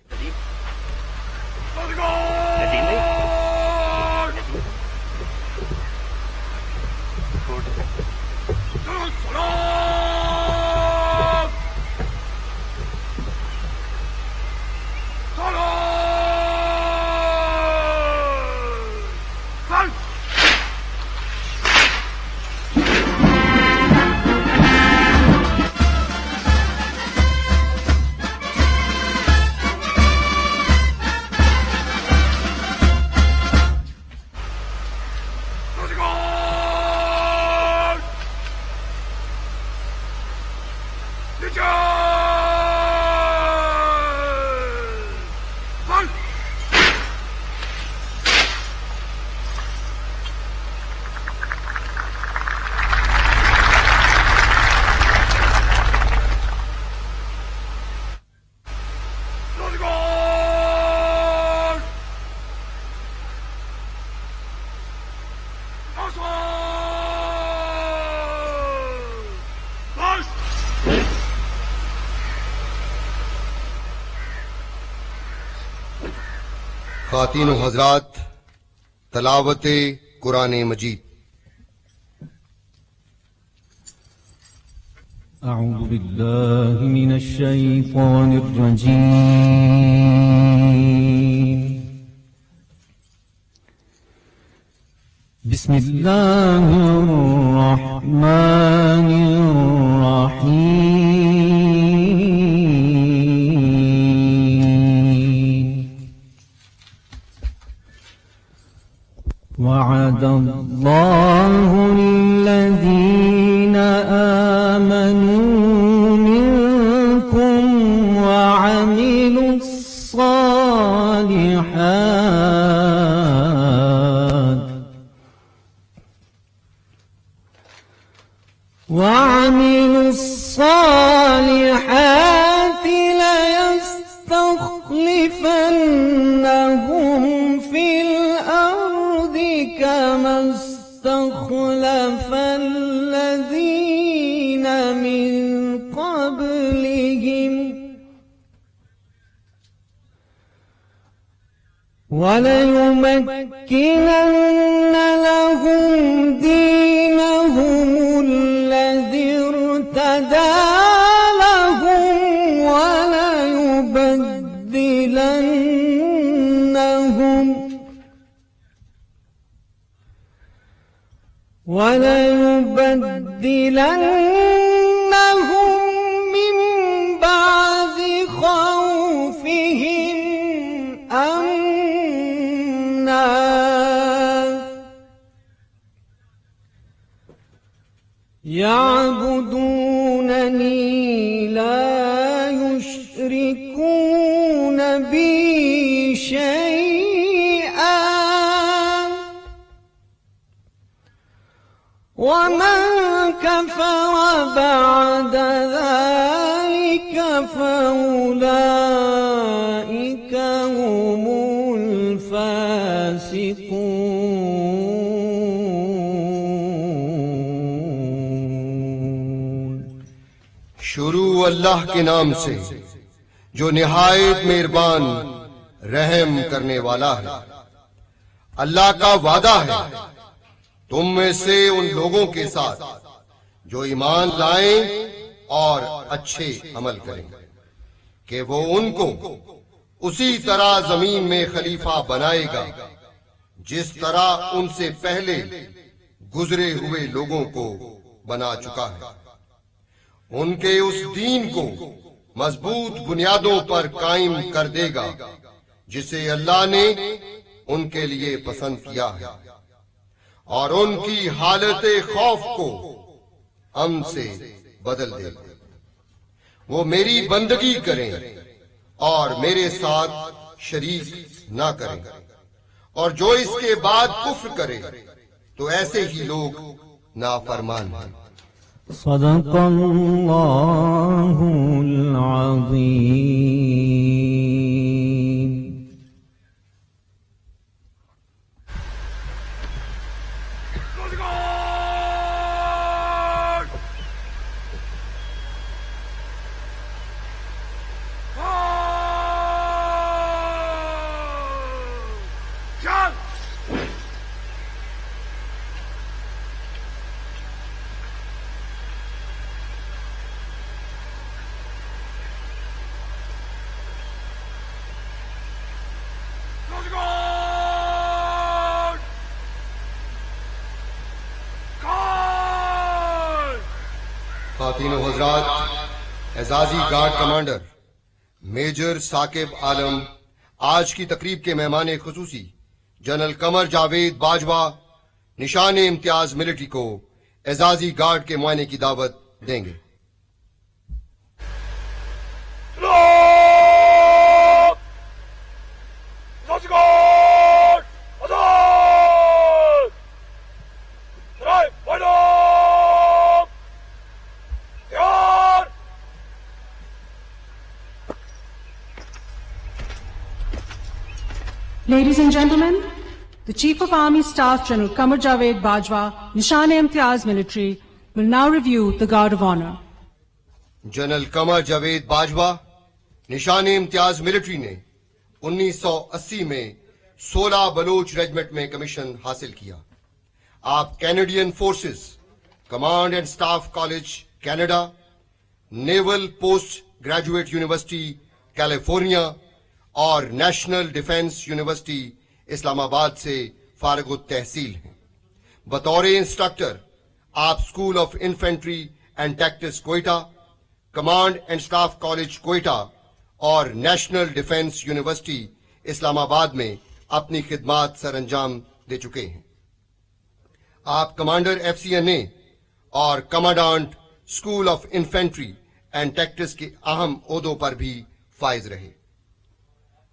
खातिन व हजरात, तलावत कुरान मजीद। أعوذ بالله من الشيطان الرجيم. بسم الله الرحمن الرحيم. وعد الله الذين آمنوا منكم وعملوا الصالحات ليستخلفنهم في الأرض كما استخلف الذين من قبلهم وليمكنن لهم دينهم الذي ارتدى لهم وليبدلنهم من بعد خوفهم أمنا يعبدونني لا يشركون بي شيئا ومن كفر بعد ذلك فأولئك هم الفاسقون. शुरू अल्लाह के नाम से जो निहायत मेहरबान रहम करने वाला है। अल्लाह का वादा है तुम में से उन लोगों के साथ जो ईमान लाएं और अच्छे अमल करें कि वो उनको उसी तरह जमीन में खलीफा बनाएगा जिस तरह उनसे पहले गुजरे हुए लोगों को बना चुका है। उनके उस दीन को मजबूत बुनियादों पर कायम कर देगा जिसे अल्लाह ने उनके लिए पसंद किया है और उनकी हालत खौफ को अमन से बदल देगा। वो मेरी बंदगी करें और मेरे साथ शरीक ना करें और जो इसके बाद कुफ्र करे तो ऐसे ही लोग नाफरमान हैं। सदक़ल्लाहुल अज़ीम. खातिन व हजरात, एजाजी गार्ड कमांडर मेजर साकिब आलम आज की तकरीब के मेहमान खुसूसी जनरल कमर जावेद बाजवा निशान इम्तियाज मिलिट्री को एजाजी गार्ड के मुआयने की दावत देंगे। Ladies and gentlemen, the Chief of Army Staff General Qamar Javed Bajwa, Nishan-e-Imtiaz Military, will now review the Guard of Honor. General Qamar Javed Bajwa निशान इम्तियाज मिलिट्री ने 1980 में 16 बलोच रेजिमेंट में कमीशन हासिल किया। आप Canadian forces, command and staff college Canada, naval post graduate university California और national defence university Islamabad से फारिग तहसील हैं। बतौर इंस्ट्रक्टर आप school of infantry and tactics Quetta, command and staff college Quetta और नेशनल डिफेंस यूनिवर्सिटी इस्लामाबाद में अपनी खिदमात सरअंजाम दे चुके हैं। आप कमांडर एफसीएनए और commandant school of infantry and tactics के अहम ओहदों पर भी फाइज रहे।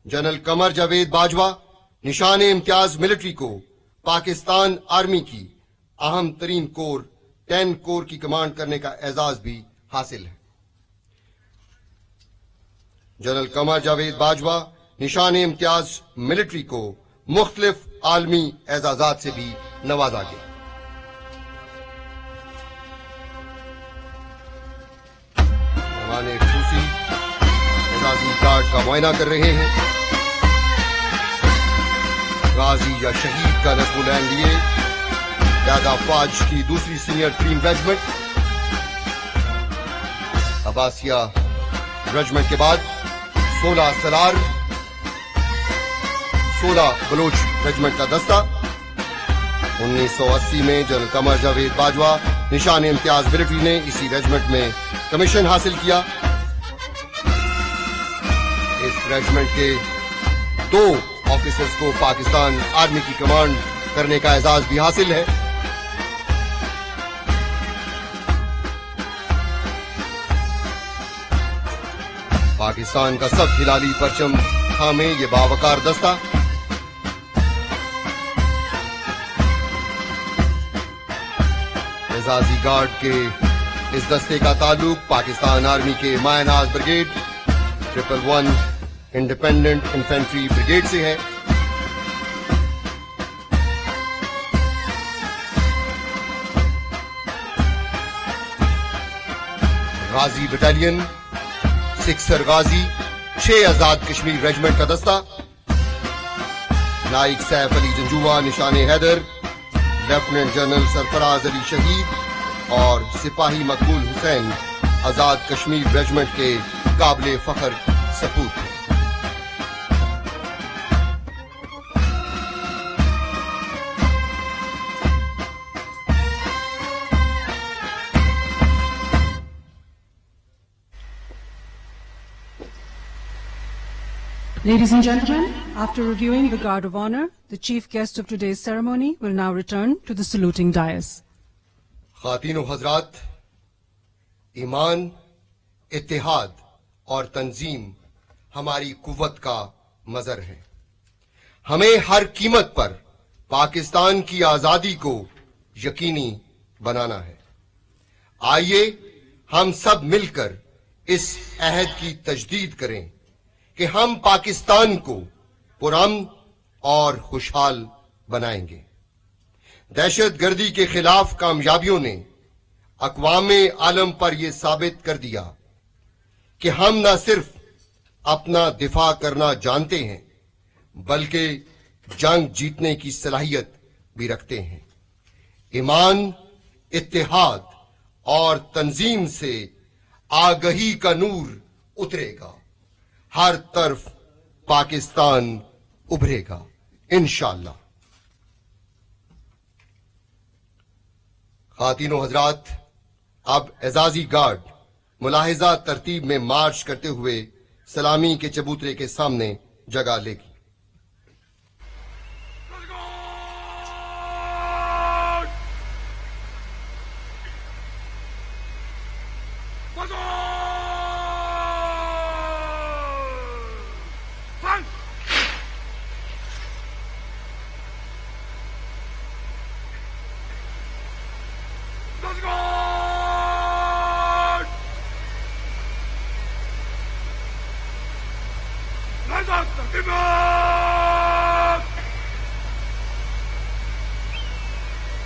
जनरल कमर जावेद बाजवा निशान इम्तियाज मिलिट्री को पाकिस्तान आर्मी की अहम तरीन कोर 10 कोर की कमांड करने का एजाज भी हासिल है। जनरल कमर जावेद बाजवा निशान इम्तियाज मिलिट्री को मुख्तलिफ आलमी एजाजात से भी नवाजा गया। खूसी एजाजी गार्ड का मुआयना कर रहे हैं। गाजी या शहीद का नस्बुलैन लिए दादा फौज की दूसरी senior team regiment Abbasiya regiment के बाद 16 सलार 16 बलोच रेजिमेंट का दस्ता। 1980 में जनरल कमर जावेद बाजवा निशान इम्तियाज मिलिट्री ने इसी रेजिमेंट में कमीशन हासिल किया। इस रेजिमेंट के 2 ऑफिसर्स को पाकिस्तान आर्मी की कमांड करने का एजाज भी हासिल है। पाकिस्तान का सब हिलाली परचम थामे ये बावकार दस्ता। एजाजी गार्ड के इस दस्ते का ताल्लुक पाकिस्तान आर्मी के मायनाज ब्रिगेड 111 इंडिपेंडेंट इन्फेंट्री ब्रिगेड से है। गाजी बटालियन, सिक्सर गाजी, 6 आजाद कश्मीर रेजिमेंट का दस्ता। नाइक सैफ अली जंजुआ निशाने हैदर, लेफ्टिनेंट जनरल सरफराज अली शहीद और सिपाही मकबूल हुसैन आजाद कश्मीर रेजिमेंट के काबिल फख्र सपूत हैं। Ladies and gentlemen, after reviewing the Guard of Honor, the chief guest of today's ceremony will now return to the saluting dais. खातीन हजरात, ईमान, इत्तेहाद और तंजीम हमारी कुव्वत का मजर है। हमें हर कीमत पर पाकिस्तान की आजादी को यकीनी बनाना है। आइए हम सब मिलकर इस अहद की तजदीद करें कि हम पाकिस्तान को पुरअमन और खुशहाल बनाएंगे। दहशतगर्दी के खिलाफ कामयाबियों ने अक़वामे आलम पर यह साबित कर दिया कि हम न सिर्फ अपना दिफा करना जानते हैं बल्कि जंग जीतने की सलाहियत भी रखते हैं। ईमान, इत्तेहाद और तंजीम से आगही का नूर उतरेगा, हर तरफ पाकिस्तान उभरेगा इंशाअल्लाह। खातीनो हजरात, अब एजाजी गार्ड मुलाहिजा तरतीब में मार्च करते हुए सलामी के चबूतरे के सामने जगह लेगी।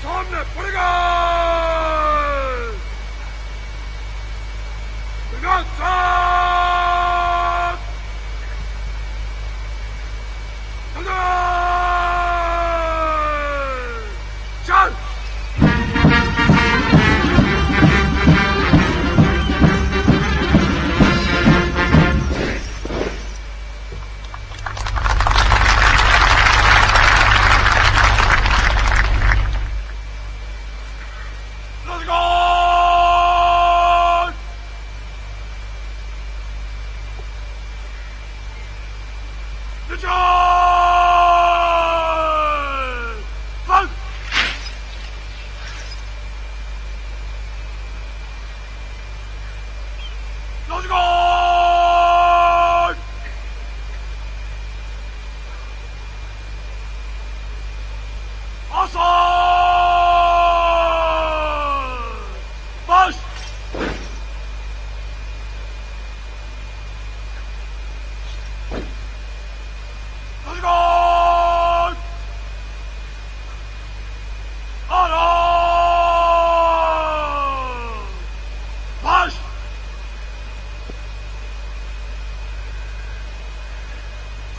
सामने पड़ेगा साथ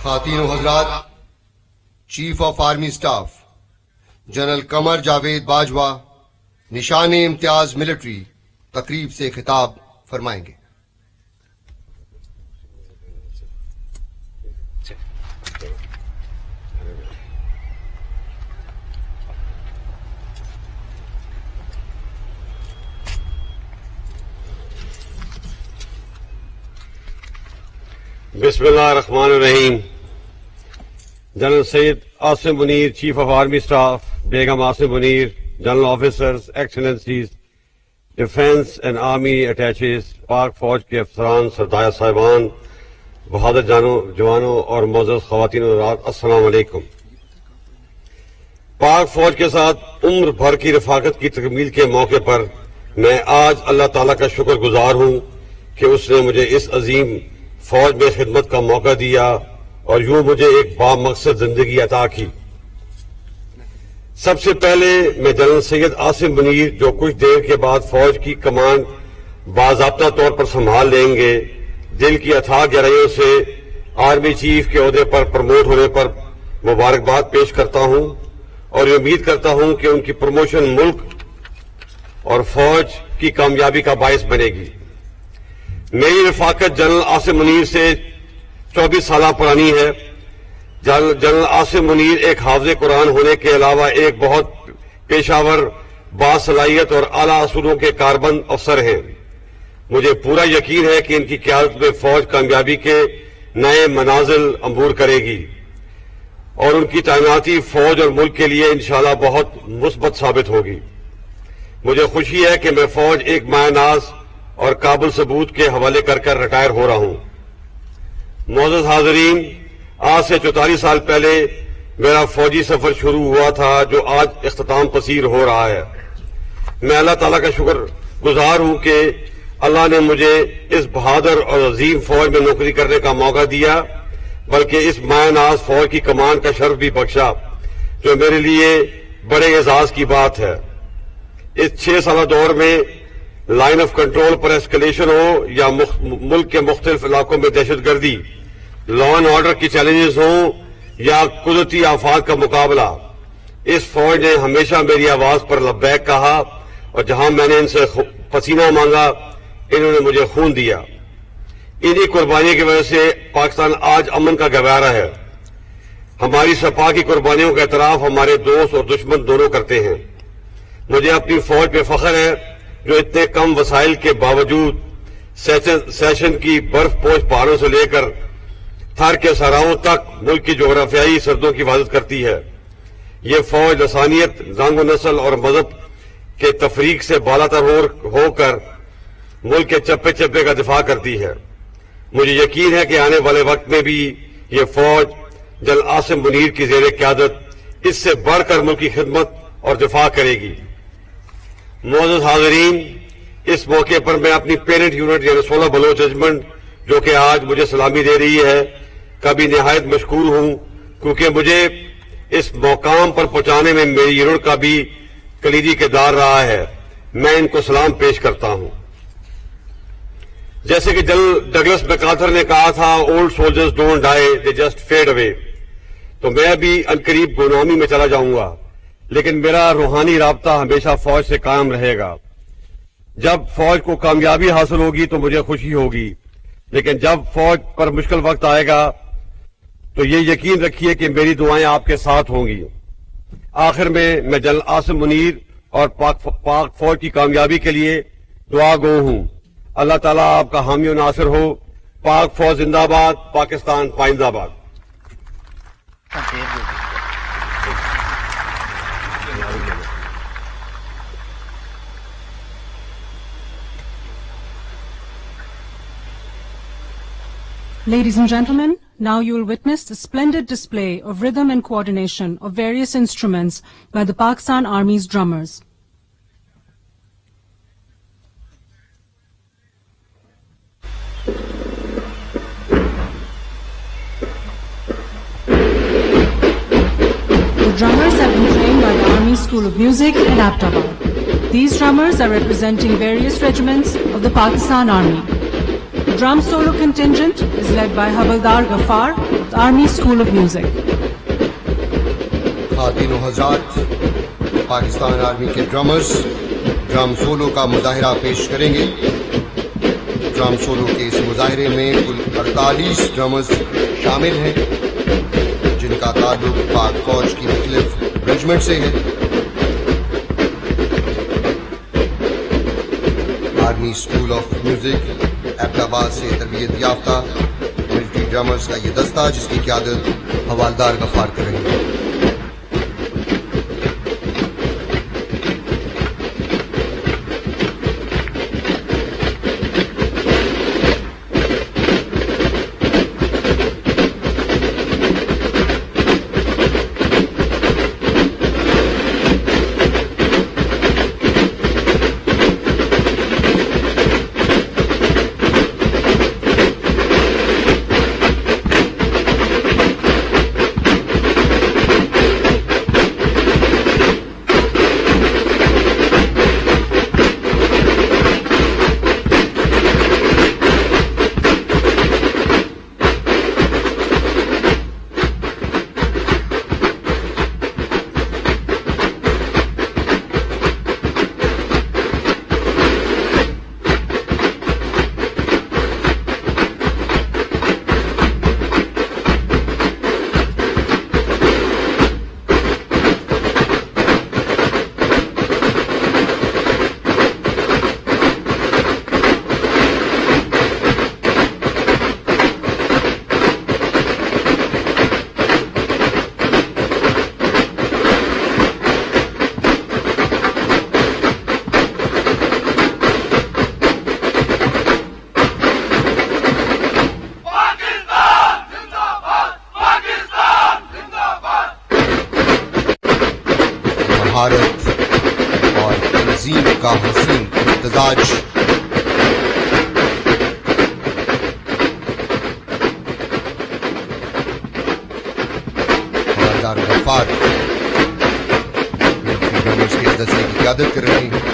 खातीन हजरात, chief of army staff general Qamar Javed Bajwa निशान इम्तियाज मिलिट्री तकरीब से खिताब फरमाएंगे। बिस्मिल्लाहिर्रहमानिर्रहीम। General Syed Asim Munir, chief of army staff, Begum Asim Munir, general officers, excellencies, defence and army attaches, Pak फौज के अफसरान, सरदार साहिबान, बहादुर जवानों और मोअज़्ज़ज़ ख़वातीन और हज़रात, अस्सलाम वालेकुम। पाक फौज के साथ उम्र भर की रफाकत की तकमील के मौके पर मैं आज अल्लाह ताला का शुक्रगुजार हूं कि उसने मुझे इस अजीम फौज में खिदमत का मौका दिया और यूं मुझे एक बामकसद जिंदगी अता की। सबसे पहले मैं जनरल सैयद आसिम मुनीर, जो कुछ देर के बाद फौज की कमान बाज़ाब्ता तौर पर संभाल लेंगे, दिल की अथाह गहराइयों से आर्मी चीफ के ओहदे पर प्रमोट होने पर मुबारकबाद पेश करता हूं और ये उम्मीद करता हूं कि उनकी प्रमोशन मुल्क और फौज की कामयाबी का बायस बनेगी। मेरी रफाकत जनरल आसिम मुनीर से 24 साल पुरानी है। जनरल आसिम मुनीर एक हाफ़िज़ कुरान होने के अलावा एक बहुत पेशावर, बासलाहियत और आला असूलों के कारबंद अफसर हैं। मुझे पूरा यकीन है कि इनकी क़यादत में फौज कामयाबी के नए मनाजिल अंबूर करेगी और उनकी तैनाती फौज और मुल्क के लिए इंशाअल्लाह बहुत मुस्बत साबित होगी। मुझे खुशी है कि मैं फौज एक मायनाज और काबिल सबूत के हवाले कर रिटायर हो रहा हूं। मोअज़्ज़ज़ हाज़रीन, आज से 44 साल पहले मेरा फौजी सफर शुरू हुआ था जो आज इख्तिताम पसीर हो रहा है। मैं अल्लाह ताला का शुक्रगुजार हूं कि अल्लाह ने मुझे इस बहादुर और अजीम फौज में नौकरी करने का मौका दिया, बल्कि इस मायनाज फौज की कमान का शर्फ भी बख्शा, जो मेरे लिए बड़े एजाज की बात है। इस 6 साल दौर में लाइन ऑफ कंट्रोल पर एस्केलेशन हो या मुल्क के मुख्तलिफ इलाकों में दहशतगर्दी, लॉ एंड ऑर्डर की चैलेंजेस हो या कुदरती आफात का मुकाबला, इस फौज ने हमेशा मेरी आवाज पर लब्बैक कहा और जहां मैंने इनसे पसीना मांगा, इन्होंने मुझे खून दिया। इन्हीं कुर्बानियों की वजह से पाकिस्तान आज अमन का गवारा है। हमारी सपा की कुर्बानियों का एतराफ हमारे दोस्त और दुश्मन दोनों करते हैं। मुझे अपनी फौज पे फख्र है जो इतने कम वसाइल के बावजूद सेशन की बर्फ पोश पहाड़ों से लेकर थर के सहराओं तक मुल्क की जोग्राफियाई सरहदों की हिफाजत करती है। ये फौज लसानियत, रंग नस्ल और मजहब के तफरीक से बालातर होकर मुल्क के चप्पे चप्पे का दिफा करती है। मुझे यकीन है कि आने वाले वक्त में भी ये फौज जनरल आसिम मुनीर की जेर क़यादत इससे बढ़कर मुल्क की खिदमत और दिफा करेगी। मोअज़्ज़ज़ हाज़रीन, इस मौके पर मैं अपनी पेरेंट यूनिट यानी 16 बलोच रेजिमेंट, जो कि आज मुझे सलामी दे रही है, का भी निहायत मशकूर हूं, क्योंकि मुझे इस मकाम पर पहुंचाने में मेरी यूनिट का भी कलीदी किरदार रहा है। मैं इनको सलाम पेश करता हूं। जैसे कि जनरल डगलस मैकार्थर ने कहा था, old soldiers don't die, they just fade away. तो मैं भी अनकरीब गुलामी में चला जाऊंगा, लेकिन मेरा रूहानी राब्ता हमेशा फौज से कायम रहेगा। जब फौज को कामयाबी हासिल होगी तो मुझे खुशी होगी, लेकिन जब फौज पर मुश्किल वक्त आएगा तो ये यकीन रखिए कि मेरी दुआएं आपके साथ होंगी। आखिर में मैं जनरल आसिम मुनीर और पाक फौज की कामयाबी के लिए दुआ गो हूं। अल्लाह ताला आपका हामी और नासिर हो। पाक फौज जिंदाबाद, Pakistan पाइंदाबाद। Ladies and gentlemen, now you will witness the splendid display of rhythm and coordination of various instruments by the Pakistan Army's drummers. The drummers have been trained by the Army School of Music in Abbottabad. These drummers are representing various regiments of the Pakistan Army. The drum solo contingent is led by Havaldar Ghaffar, the Army School of Music. खातिन हज़रात, Pakistan army के drummers drum solo का मुजाहिरा पेश करेंगे। Drum solo के इस मुजाहिरे में कुल 48 drummers शामिल हैं, जिनका ताल्लुक पाक फौज की मुख्तलिफ रेजिमेंट से है। Army school of music Ahmedabad से तरबियत याफ्ता मिलिट्री ड्रमर्स का ये दस्ता, जिसकी क़यादत हवालदार गफ्फार कर रहे हैं। भारत और तंजीम का हसीन इम्तिजाज। हवालदार गफ्फार मिलिट्री ड्रमर्स के दस्ते की क़यादत कर रहे हैं।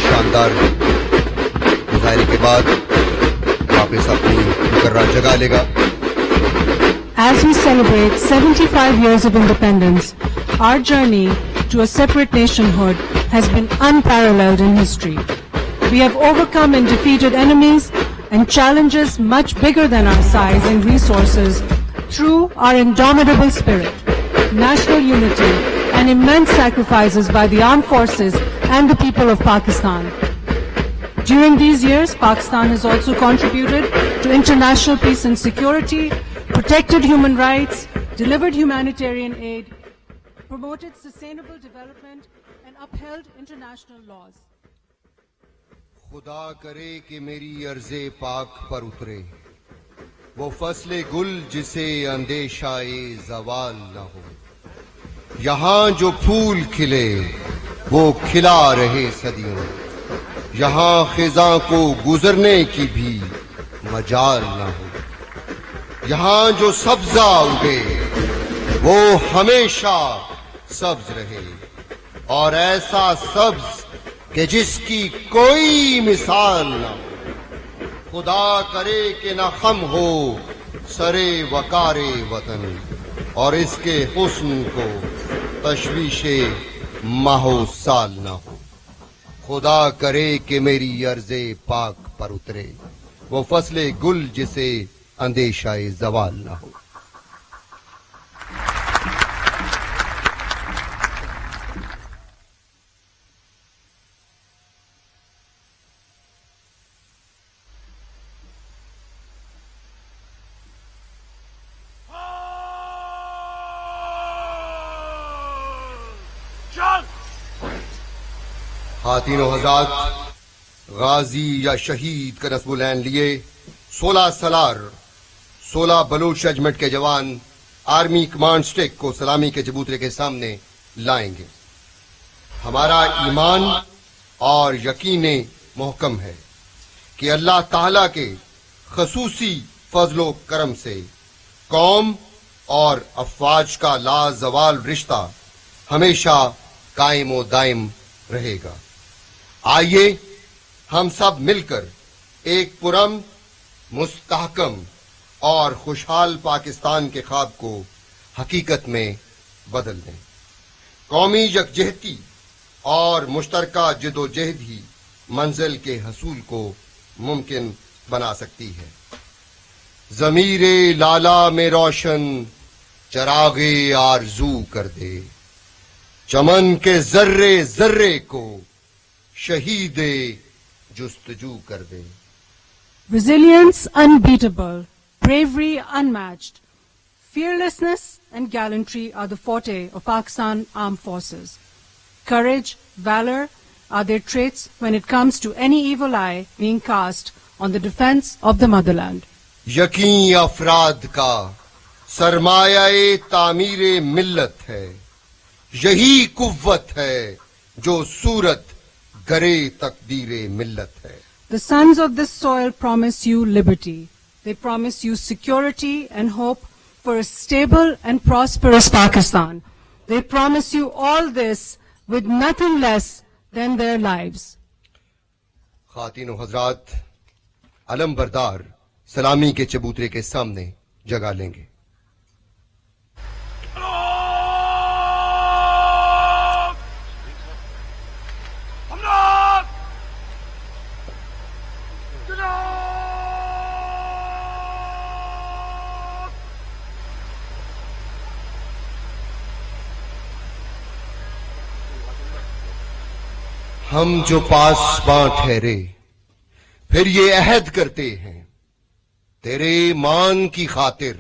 शानदार मुजाहरे के बाद वापस अपनी मुकर्रर जगह लेगा। As we celebrate 75 years of independence, our journey to a separate nationhood has been unparalleled in history. We have overcome and defeated enemies and challenges much bigger than our size and resources through our indomitable spirit, national unity, and immense sacrifices by the armed forces and the people of Pakistan. During these years, Pakistan has also contributed to international peace and security, protected human rights, delivered humanitarian aid, promoted sustainable development, and upheld international laws. खुदा करे कि मेरी अर्ज़े पाक पर उतरे वो फसले गुल जिसे अंदेशाए ज़वाल न हो। यहाँ जो फूल खिले वो खिला रहे सदियों, यहाँ खिज़ां को गुजरने की भी मजाल न हो। यहाँ जो सब्जा उगे वो हमेशा सब्ज रहे, और ऐसा सब्ज कि जिसकी कोई मिसाल न हो। खुदा करे कि न खम हो सरे वकारे वतन, और इसके हुस्न को तशवीशे माहो साल न हो। खुदा करे कि मेरी अर्ज़े पाक पर उतरे वो फसले गुल जिसे अंदेशाए ज़वाल न हो। खातिनों हज़रात, गाजी या शहीद का नस्बुलैन लिए 16 सलार 16 बलूच रेजिमेंट के जवान आर्मी कमांड स्टिक को सलामी के चबूतरे के सामने लाएंगे। हमारा ईमान और यकीन मोहकम है कि अल्लाह ताला के खसूसी फजलो करम से कौम और अफवाज का लाजवाल रिश्ता हमेशा कायम व दायम रहेगा। आइए हम सब मिलकर एक पुरअमन, मुस्तहकम और खुशहाल पाकिस्तान के ख्वाब को हकीकत में बदल दें। कौमी यकजहती और मुश्तरका जिदोजहद ही मंजिल के हसूल को मुमकिन बना सकती है। ज़मीरे लाला में रोशन चरागे आरजू कर दे, चमन के जर्रे जर्रे को शहीदे जुस्तजू कर दे। Resilience unbeatable, bravery unmatched, fearlessness and gallantry are the forte of Pakistan Armed Forces. Courage, valor are their traits when it comes to any evil eye being cast on the defense of the motherland. यकीन अफराद का सरमाया तामीरे मिल्लत है, यही कुव्वत है जो सूरत गरे तकदीरे मिल्लत है। The sons of this soil promise you liberty. They promise you security and hope for a stable and prosperous Pakistan. They promise you all this with nothing less than their lives. खातिनों हजरात, अलम बरदार सलामी के चबूतरे के सामने जगह लेंगे। हम जो पासबां ठहरे फिर ये अहद करते हैं, तेरे मान की खातिर,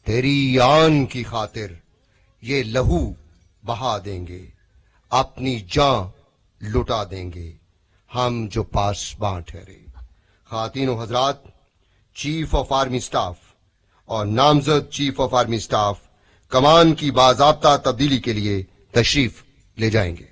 तेरी आन की खातिर ये लहू बहा देंगे, अपनी जान लुटा देंगे। हम जो पासबां ठहरे। खातिनों हजरात, चीफ ऑफ आर्मी स्टाफ और नामजद चीफ ऑफ आर्मी स्टाफ कमान की बाज़ाब्ता तब्दीली के लिए तशरीफ ले जाएंगे।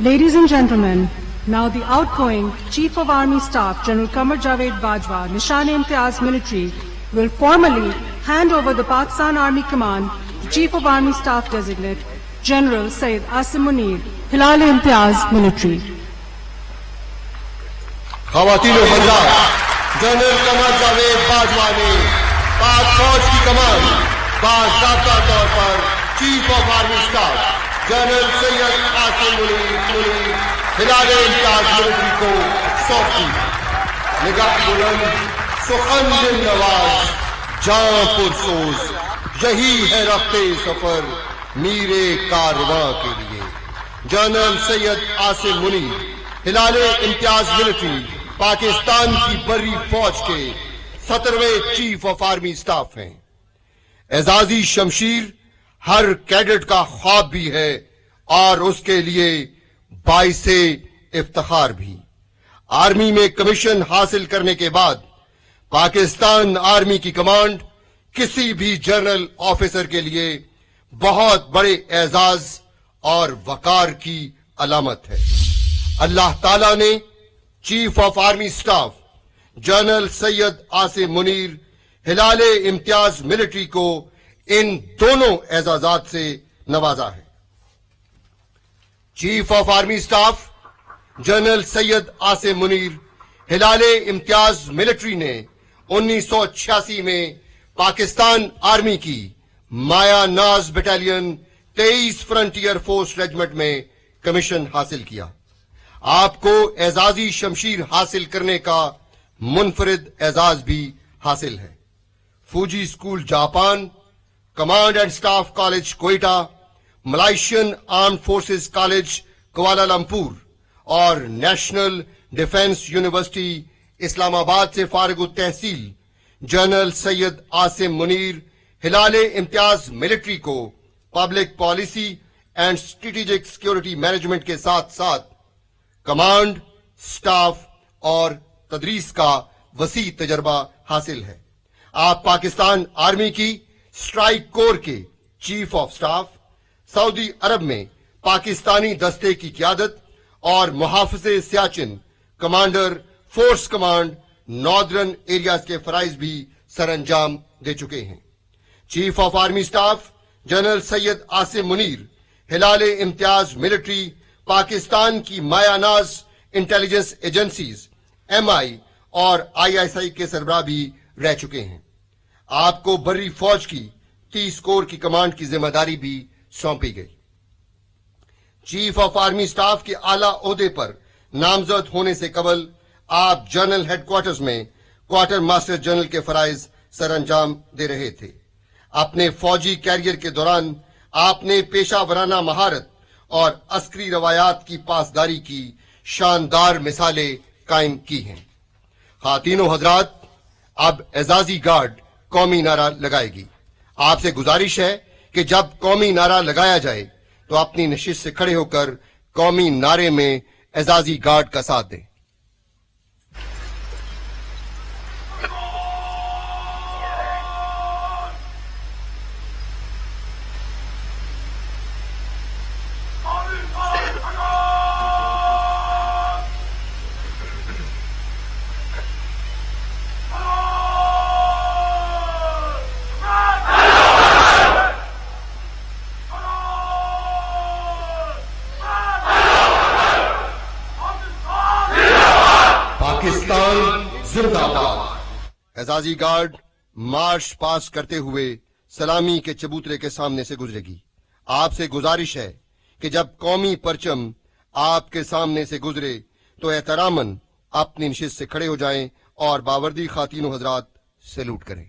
Ladies and gentlemen, now the outgoing Chief of Army Staff, General Qamar Javed Bajwa, Nishan-e-Imtiaz Military, will formally hand over the Pakistan Army Command to Chief of Army Staff Designate, General Syed Asim Munir, Hilal-e-Imtiaz Military. ख़वातीन व हज़रात, general Qamar Javed Bajwa ने पाक फौज की कमान बाज़ाब्ता तौर पर chief of army staff general Syed Asim Munir हिलाल-ए-इम्तियाज military को सौंप दी। निगाह बुलंद, सुखन दिल नवाज, जां पुरसोज, यही है रफ्ते सफर मीरे कारवां के लिए। जनरल सैयद आसिम मुनीर हिलाल-ए-इम्तियाज मिलिट्री पाकिस्तान की बर्री फौज के 17वें चीफ ऑफ आर्मी स्टाफ हैं। एजाजी शमशीर हर कैडेट का ख्वाब भी है और उसके लिए बाइसे इफ्तिखार भी। आर्मी में कमीशन हासिल करने के बाद पाकिस्तान आर्मी की कमांड किसी भी जनरल ऑफिसर के लिए बहुत बड़े एजाज और वकार की अलामत है। अल्लाह ताला ने chief of army staff general Syed Asim Munir हिलाल-ए-इम्तियाज military को इन दोनों एजाजात से नवाजा है। Chief of army staff general Syed Asim Munir हिलाल-ए-इम्तियाज military ने 1986 में पाकिस्तान आर्मी की माया नाज बटालियन 23 फ्रंटियर फोर्स रेजिमेंट में कमीशन हासिल किया। आपको एजाजी शमशीर हासिल करने का मुनफरिद एजाज भी हासिल है। Fuji school Japan, command and staff college Quetta, Malaysian armed forces college Kuala Lumpur और नेशनल डिफेंस यूनिवर्सिटी इस्लामाबाद से फारिग तहसील जनरल सैयद आसिम मुनीर हिलाल-ए-इम्तियाज मिलिट्री को public policy and strategic security management के साथ साथ कमांड, स्टाफ और तदरीस का वसी तजर्बा हासिल है। आप पाकिस्तान आर्मी की स्ट्राइक कोर के चीफ ऑफ स्टाफ, सऊदी अरब में पाकिस्तानी दस्ते की क़यादत और मुहाफ़िज़े Siachen commander force command northern areas के फराइज भी सरअंजाम दे चुके हैं। Chief of army staff general Syed Asim Munir हिलाल-ए-इम्तियाज military Pakistan की मायानाज इंटेलिजेंस एजेंसीज MI और ISI के सरबराह भी रह चुके हैं। आपको बर्री फौज की 30 कोर की कमांड की जिम्मेदारी भी सौंपी गई। चीफ ऑफ आर्मी स्टाफ के आला ओहदे पर नामजद होने से कबल आप जनरल हेडक्वार्टर्स में क्वार्टर मास्टर जनरल के फराइज सरअंजाम दे रहे थे। अपने फौजी कैरियर के दौरान आपने पेशा वराना महारत और अस्करी रवायात की पासदारी की शानदार मिसालें कायम की हैं। खातीनो हजरात, अब एजाजी गार्ड कौमी नारा लगाएगी। आपसे गुजारिश है कि जब कौमी नारा लगाया जाए तो अपनी नशिस्त से खड़े होकर कौमी नारे में एजाजी गार्ड का साथ दें। एजाजी गार्ड मार्च पास करते हुए सलामी के चबूतरे के सामने से गुजरेगी। आपसे गुजारिश है कि जब कौमी परचम आपके सामने से गुजरे तो एहतरामन अपनी नशिस्त से खड़े हो जाएं और बावर्दी खातीनो हजरात सैल्यूट करें।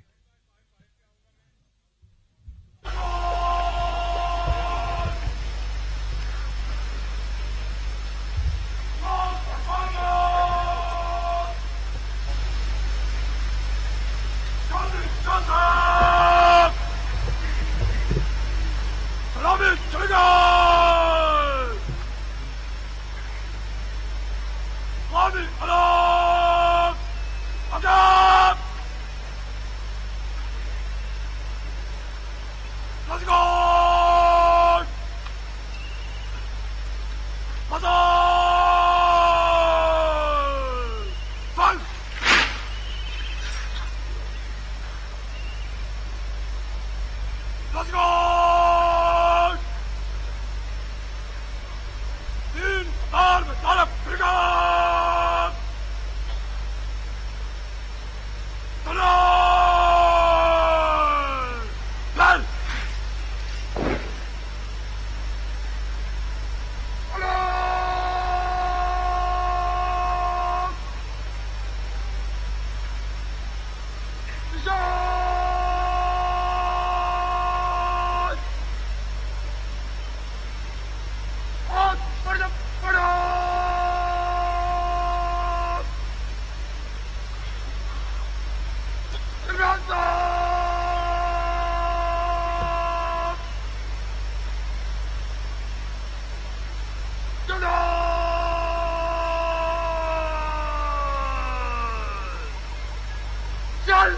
चल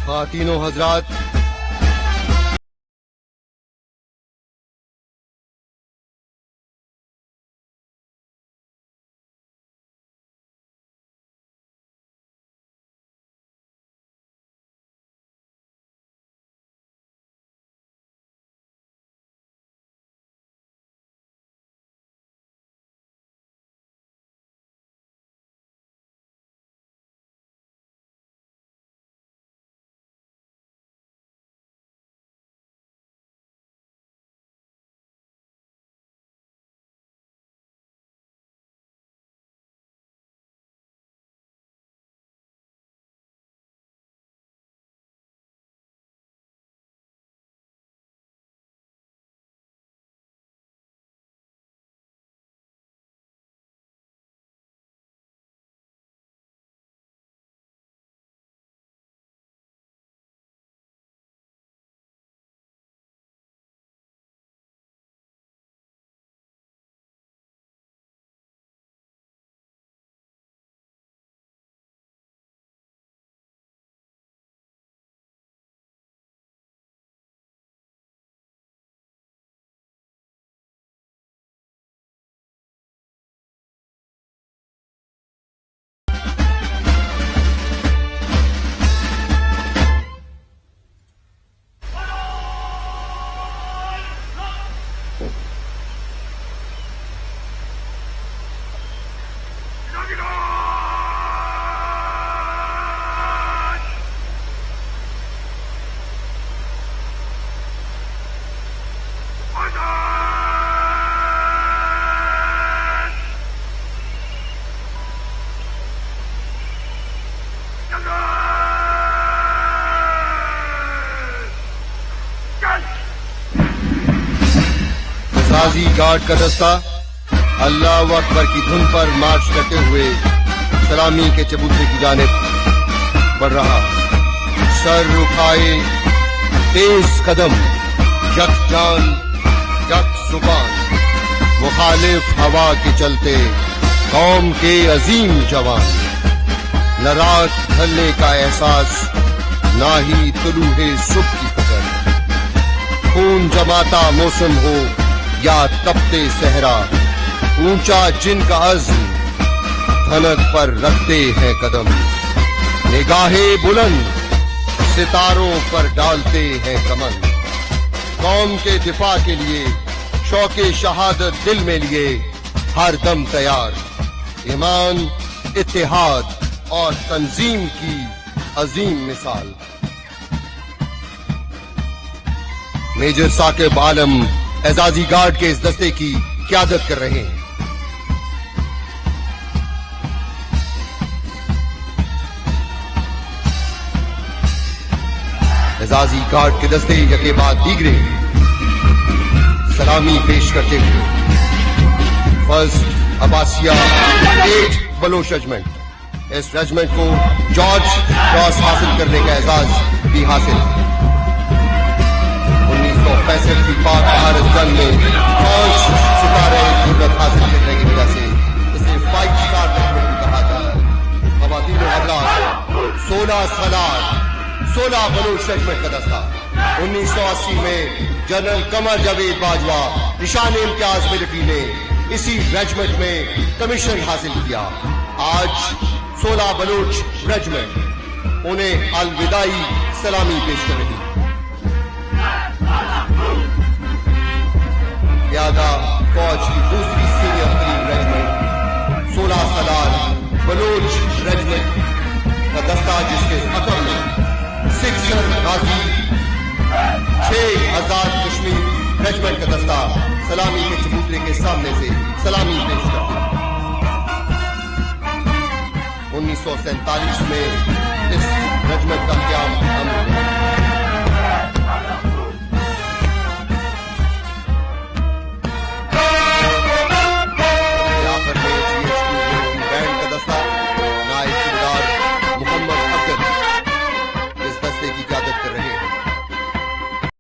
खातिनों हजरात, गाजी गार्ड का दस्ता अल्लाह अकबर की धुन पर मार्च करते हुए सलामी के चबूतरे की जानिब बढ़ रहा। सर उठाए, तेज कदम, यकजान यक जुबान, मुखालिफ हवा के चलते कौम के अजीम जवान। न रात ढलने का एहसास, ना ही तुलूहे सुबह की फिक्र। खून जमाता मौसम हो या तपते सहरा, ऊंचा जिनका अज़्म धनक पर रखते हैं कदम। निगाहें बुलंद सितारों पर डालते हैं कमन। कौम के दिफा के लिए शौके शहादत दिल में लिए हर दम तैयार। ईमान, इत्तेहाद और तंजीम की अजीम मिसाल। मेजर साकिब आलम एजाजी गार्ड के इस दस्ते की क़यादत कर रहे हैं। एजाजी गार्ड के दस्ते यके बाद दीगरे सलामी पेश करते हुए फर्स्ट अब्बासिया 8 बलोच रेजिमेंट, इस रेजिमेंट को जॉर्ज क्रॉस हासिल करने का एजाज भी हासिल। 1965 की पाक भारत जंग में 5 सितारे जुर्रत हासिल करने की वजह से इसे 5 स्टार रेजिमेंट भी कहा जाता है। ख़वातीन और हज़रात, 16 सालार 16 बलोच रेजिमेंट का दस्ता 1980 में जनरल कमर जावेद बाजवा निशान इम्तियाज मिलिट्री ने इसी रेजिमेंट में कमीशन हासिल किया। आज 16 बलोच रेजिमेंट उन्हें अलविदाई सलामी पेश कर रही। प्यादा फौज की दूसरी सीनियर तरीन रेजिमेंट 16 सालार बलोच रेजिमेंट का दस्ता, जिसके अकब में 6 गाजी 6 आजाद कश्मीर रेजिमेंट का दस्ता सलामी के चबूतरे के सामने से सलामी पेश करता। 1947 में इस रेजिमेंट का